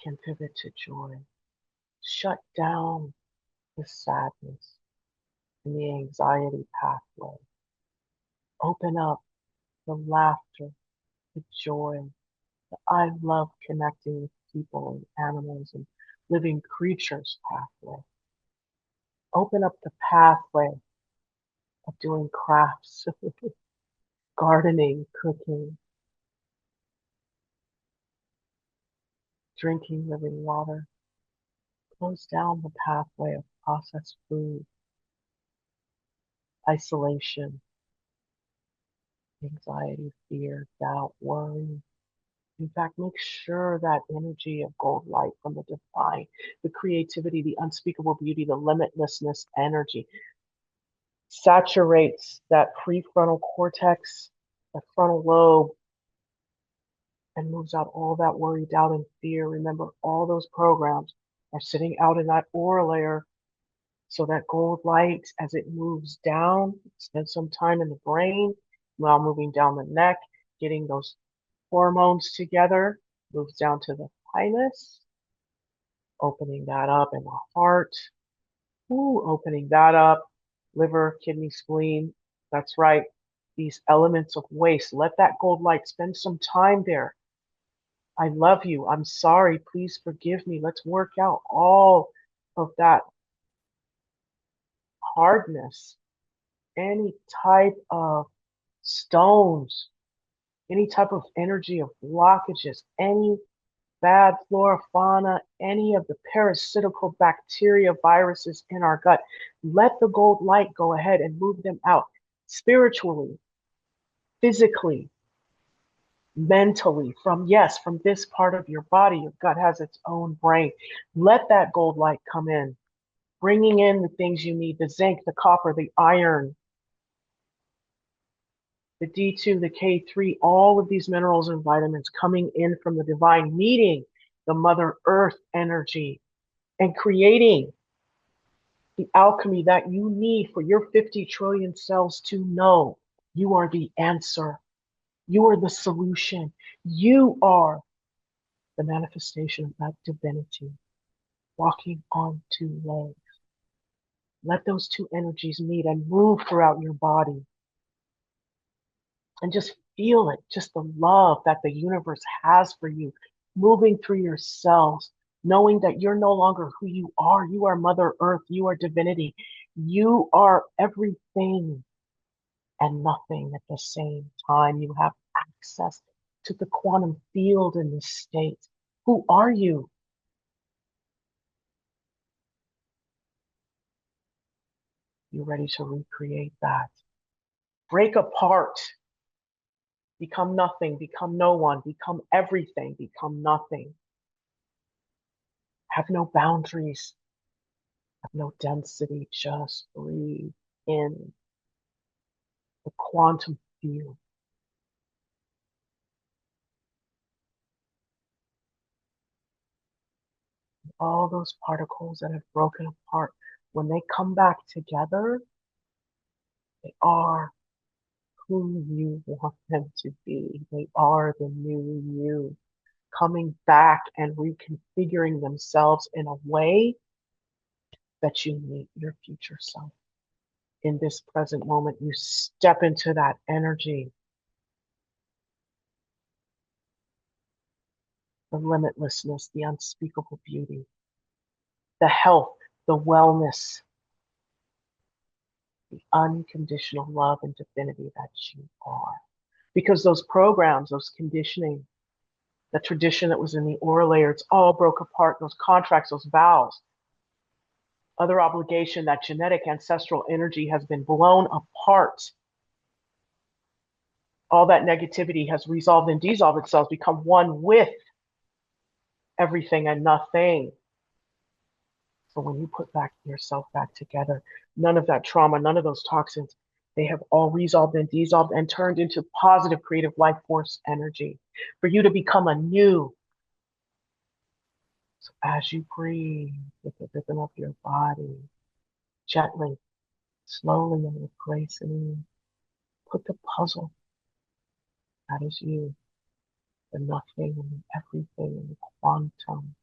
can pivot to joy. Shut down the sadness and the anxiety pathway. Open up the laughter, the joy, the I love connecting with people and animals and living creatures pathway. Open up the pathway of doing crafts, gardening, cooking, drinking living water. Close down the pathway of processed food, isolation, anxiety, fear, doubt, worry. In fact, make sure that energy of gold light from the divine, the creativity, the unspeakable beauty, the limitlessness energy saturates that prefrontal cortex, that frontal lobe, and moves out all that worry, doubt, and fear. Remember, all those programs are sitting out in that aura layer. So that gold light, as it moves down, spend some time in the brain while moving down the neck, getting those hormones together, moves down to the thymus, opening that up in the heart. Ooh, opening that up, liver, kidney, spleen. That's right. These elements of waste. Let that gold light spend some time there. I love you. I'm sorry. Please forgive me. Let's work out all of that hardness, any type of stones, any type of energy of blockages, any bad flora, fauna, any of the parasitical bacteria, viruses in our gut. Let the gold light go ahead and move them out spiritually, physically, mentally, from this part of your body. Your gut has its own brain. Let that gold light come in, bringing in the things you need, the zinc, the copper, the iron, the D2, the K3, all of these minerals and vitamins coming in from the divine, meeting the Mother Earth energy and creating the alchemy that you need for your 50 trillion cells to know you are the answer. You are the solution. You are the manifestation of that divinity walking on two legs. Let those two energies meet and move throughout your body. And just feel it, just the love that the universe has for you, moving through your cells, knowing that you're no longer who you are. You are Mother Earth. You are divinity. You are everything and nothing at the same time. You have access to the quantum field in this state. Who are you? You're ready to recreate that. Break apart. Become nothing. Become no one. Become everything. Become nothing. Have no boundaries. Have no density. Just breathe in the quantum field. All those particles that have broken apart, when they come back together, they are who you want them to be. They are the new you, coming back and reconfiguring themselves in a way that you meet your future self. In this present moment, you step into that energy, the limitlessness, the unspeakable beauty, the health, the wellness, the unconditional love and divinity that you are. Because those programs, those conditioning, the tradition that was in the aura layer, it's all broke apart. Those contracts, those vows, other obligation, that genetic ancestral energy has been blown apart. All that negativity has resolved and dissolved itself, become one with everything and nothing. So when you put yourself back together, none of that trauma, none of those toxins, they have all resolved and dissolved and turned into positive creative life force energy for you to become anew. So as you breathe with the rhythm of your body, gently, slowly, and with grace and ease, put the puzzle that is you, the nothing and the everything and the quantum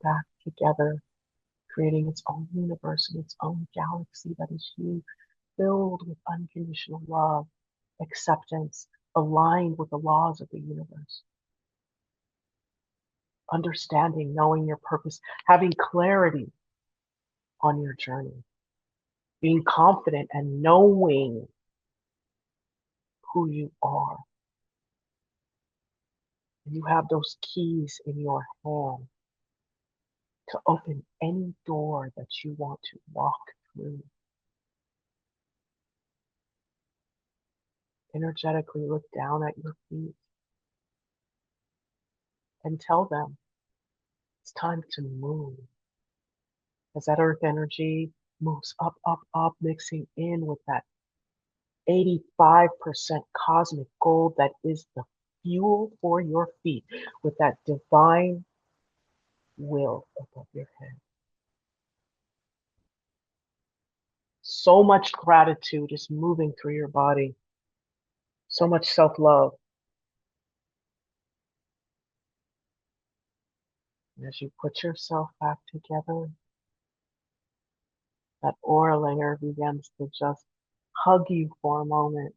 back together, creating its own universe and its own galaxy that is you, filled with unconditional love, acceptance, aligned with the laws of the universe. Understanding, knowing your purpose, having clarity on your journey, being confident and knowing who you are. You have those keys in your hand to open any door that you want to walk through. energetically look down at your feet and tell them it's time to move. As that earth energy moves up, up, up, mixing in with that 85% cosmic gold that is the fuel for your feet, with that divine will above your head. So much gratitude is moving through your body. So much self-love. As you put yourself back together, that aura layer begins to just hug you for a moment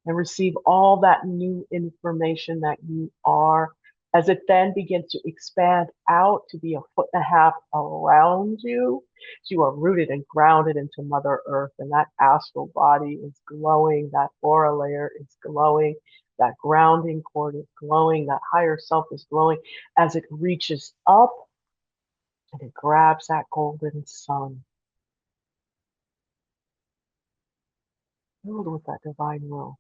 and receive all that new information that you are, as it then begins to expand out to be 1.5 feet around you. So you are rooted and grounded into Mother Earth, and that astral body is glowing, that aura layer is glowing, that grounding cord is glowing, that higher self is glowing as it reaches up and it grabs that golden sun, filled with that divine will.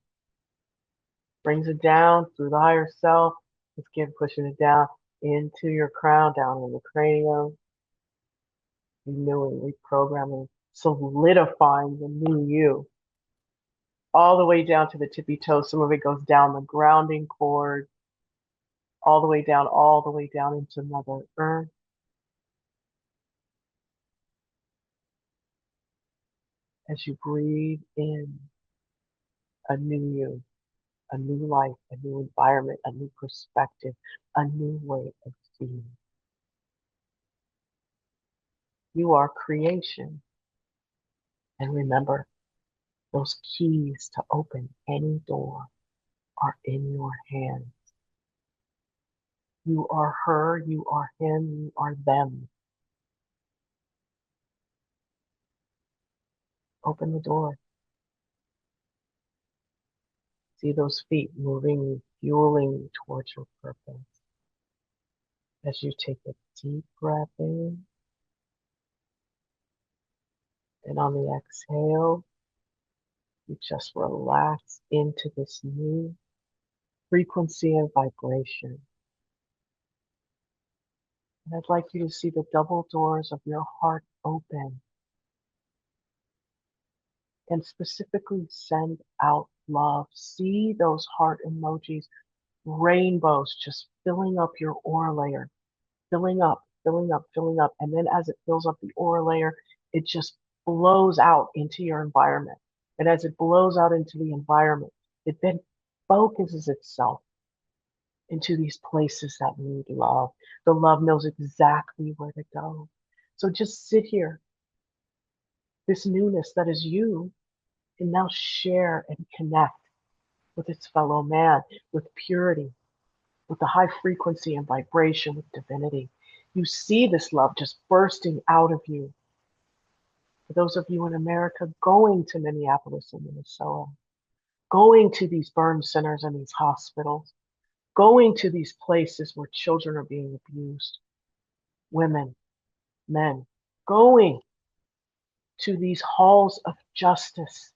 Brings it down through the higher self. Let's keep pushing it down into your crown, down in the cranium. Renewing, reprogramming, solidifying the new you. All the way down to the tippy toes. Some of it goes down the grounding cord. All the way down into Mother Earth. As you breathe in a new you, a new life, a new environment, a new perspective, a new way of being. You are creation. And remember, those keys to open any door are in your hands. You are her, you are him, you are them. Open the door. See those feet moving, fueling you towards your purpose. As you take a deep breath in, and on the exhale, you just relax into this new frequency and vibration. And I'd like you to see the double doors of your heart open and specifically send out love. See those heart emojis, rainbows just filling up your aura layer, filling up, filling up, filling up. And then as it fills up the aura layer, it just blows out into your environment. And as it blows out into the environment, it then focuses itself into these places that need love. The love knows exactly where to go. So just sit here. This newness that is you can now share and connect with its fellow man, with purity, with the high frequency and vibration, with divinity. You see this love just bursting out of you. For those of you in America going to Minneapolis and Minnesota, going to these burn centers and these hospitals, going to these places where children are being abused, women, men, going to these halls of justice.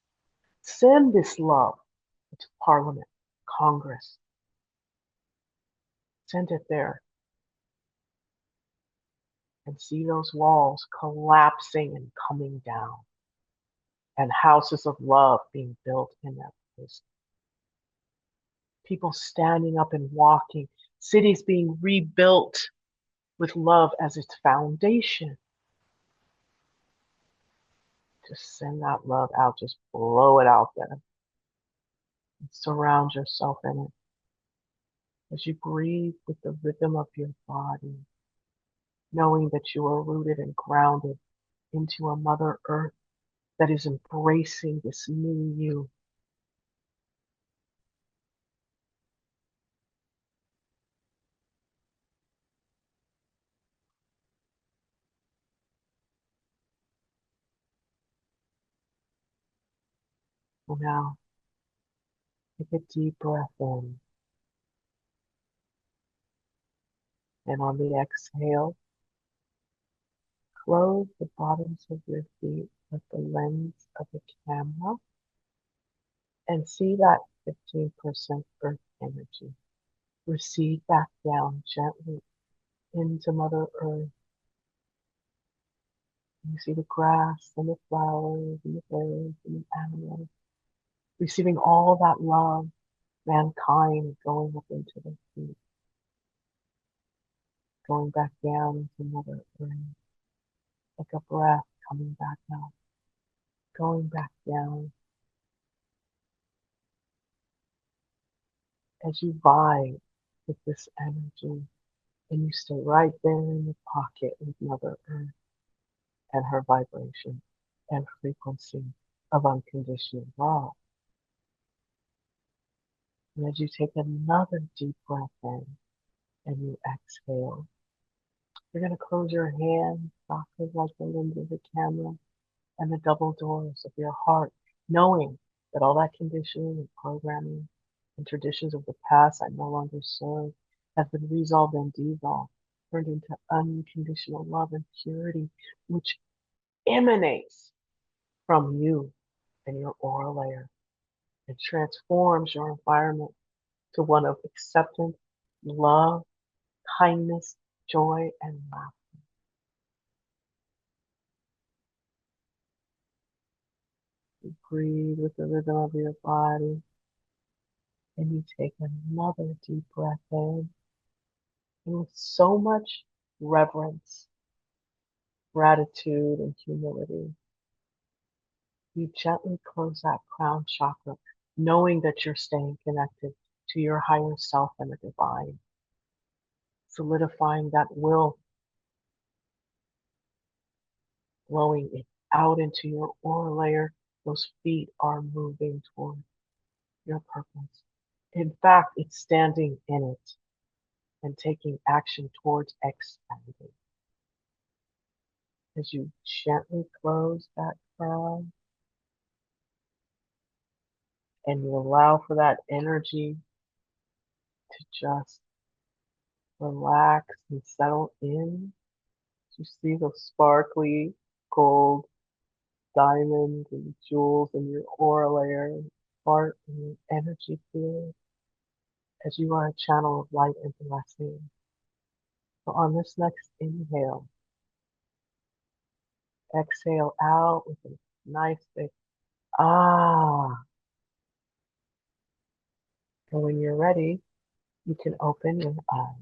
Send this love to Parliament, Congress. Send it there. And see those walls collapsing and coming down. And houses of love being built in that place. People standing up and walking. Cities being rebuilt with love as its foundation. Just send that love out. Just blow it out there. And surround yourself in it. As you breathe with the rhythm of your body, knowing that you are rooted and grounded into a Mother Earth that is embracing this new you. So now, take a deep breath in. And on the exhale, close the bottoms of your feet with the lens of the camera and see that 15% earth energy recede back down gently into Mother Earth. You see the grass and the flowers and the birds and the animals receiving all that love, mankind going up into the sea, going back down into Mother Earth, like a breath coming back up, going back down. As you vibe with this energy, and you stay right there in the pocket with Mother Earth and her vibration and frequency of unconditional love. And as you take another deep breath in and you exhale, you're going to close your hands softly like the lens of the camera and the double doors of your heart, knowing that all that conditioning and programming and traditions of the past I no longer serve have been resolved and dissolved, turned into unconditional love and purity, which emanates from you and your aura layer and transforms your environment to one of acceptance, love, kindness, joy, and laughter. You breathe with the rhythm of your body, and you take another deep breath in, and with so much reverence, gratitude, and humility, you gently close that crown chakra, knowing that you're staying connected to your higher self and the divine, solidifying that will, blowing it out into your aura layer. Those feet are moving toward your purpose. In fact, it's standing in it and taking action towards expanding. As you gently close that crown and you allow for that energy to just relax and settle in. You see those sparkly gold diamonds and jewels in your aura layer, part in your energy field, as you are a channel of light and blessing. So on this next inhale, exhale out with a nice big ah. And when you're ready, you can open your eyes.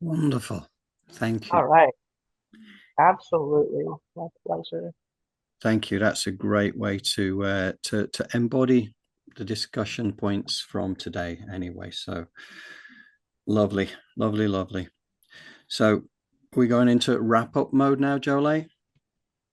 Wonderful. Thank All you. right. Absolutely. My pleasure. Thank you. That's a great way to embody the discussion points from today anyway. So lovely, lovely, lovely. So we're going into wrap up mode now, Jolé?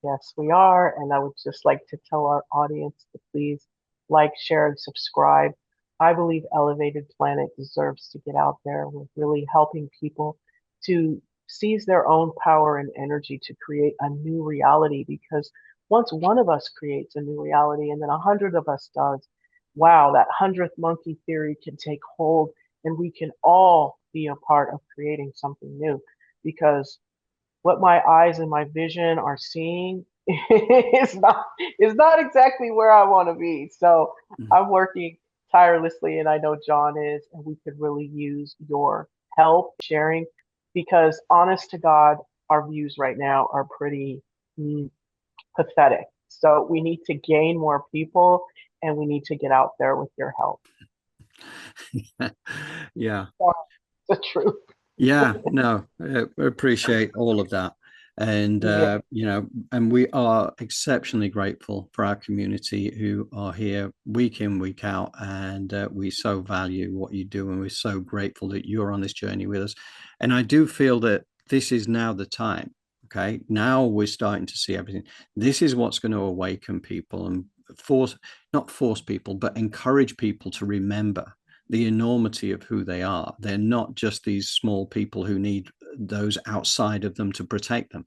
Yes, we are. And I would just like to tell our audience to please like, share, and subscribe. I believe Elevated Planet deserves to get out there with really helping people to seize their own power and energy to create a new reality. Because once one of us creates a new reality and then 100 of us does, wow, that 100th monkey theory can take hold and we can all be a part of creating something new. Because what my eyes and my vision are seeing is not exactly where I want to be. So I'm working tirelessly, and I know John is, and we could really use your help sharing, because honest to God, our views right now are pretty pathetic. So we need to gain more people, and we need to get out there with your help. Yeah. That's the truth. Yeah, no, I appreciate all of that. And, Yeah. and we are exceptionally grateful for our community who are here week in, week out. And we so value what you do. And we're so grateful that you're on this journey with us. And I do feel that this is now the time. Okay. Now we're starting to see everything. This is what's going to awaken people and not force people, but encourage people to remember the enormity of who they are. They're not just these small people who need those outside of them to protect them.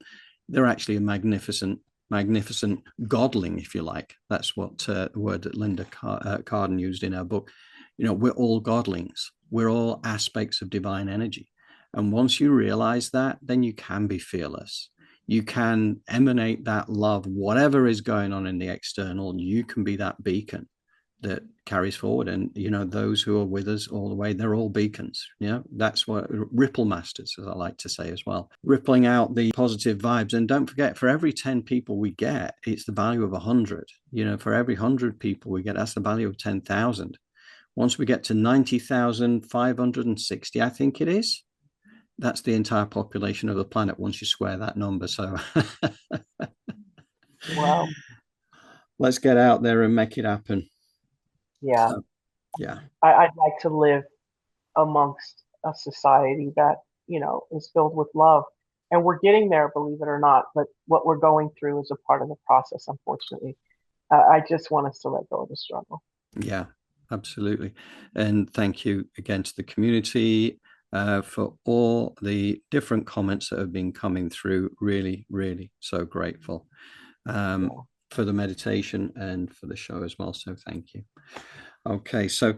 They're actually a magnificent godling, if you like. That's what the word that Linda Carden used in her book. We're all godlings. We're all aspects of divine energy. And once you realize that, then you can be fearless. You can emanate that love, whatever is going on in the external. You can be that beacon that carries forward. And, you know, those who are with us all the way, they're all beacons. You know, that's what ripple masters, as I like to say as well, rippling out the positive vibes. And don't forget, for every 10 people we get, it's the value of 100. You know, for every 100 people we get, that's the value of 10,000. Once we get to 90,560, I think it is, that's the entire population of the planet once you square that number. So Wow. Let's get out there and make it happen. Yeah. So, yeah. I'd like to live amongst a society that, you know, is filled with love. And we're getting there, believe it or not. But what we're going through is a part of the process, unfortunately. I just want us to let go of the struggle. Yeah, absolutely. And thank you again to the community for all the different comments that have been coming through. Really, really so grateful for the meditation and for the show as well. So thank you. Okay, so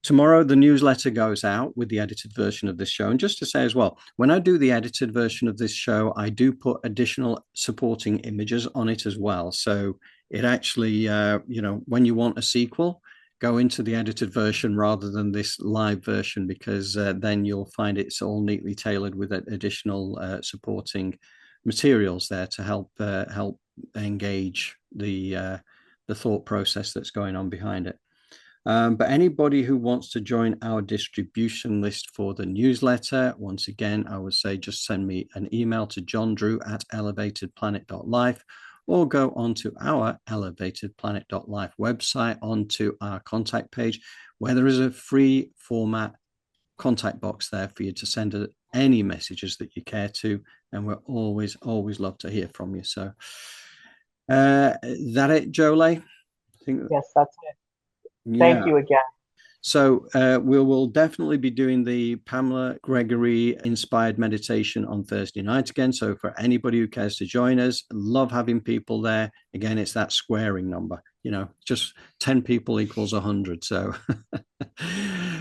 tomorrow the newsletter goes out with the edited version of this show. And just to say as well, when I do the edited version of this show, I do put additional supporting images on it as well. So it actually, you know, when you want a sequel, go into the edited version rather than this live version, because then you'll find it's all neatly tailored with additional supporting materials there to help engage the thought process that's going on behind it. But anybody who wants to join our distribution list for the newsletter, once again, I would say just send me an email to johndrew@elevatedplanet.life, or go onto our elevatedplanet.life website, onto our contact page, where there is a free format contact box there for you to send any messages that you care to. And we're always love to hear from you. So that it, Jolé? Yes, that's it. Yeah. Thank you again. So we will definitely be doing the Pamela Gregory inspired meditation on Thursday night again. So for anybody who cares to join us, love having people there. Again, it's that squaring number, you know, just 10 people equals 100. So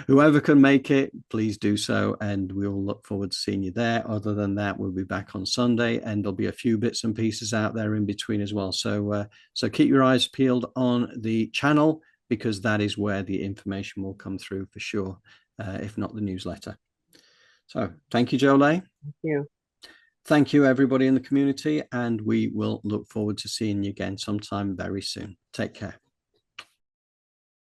whoever can make it, please do so. And we'll look forward to seeing you there. Other than that, we'll be back on Sunday, and there'll be a few bits and pieces out there in between as well. So, so keep your eyes peeled on the channel, because that is where the information will come through for sure, if not the newsletter. So thank you, Jolé. Thank you. Thank you, everybody in the community, and we will look forward to seeing you again sometime very soon. Take care.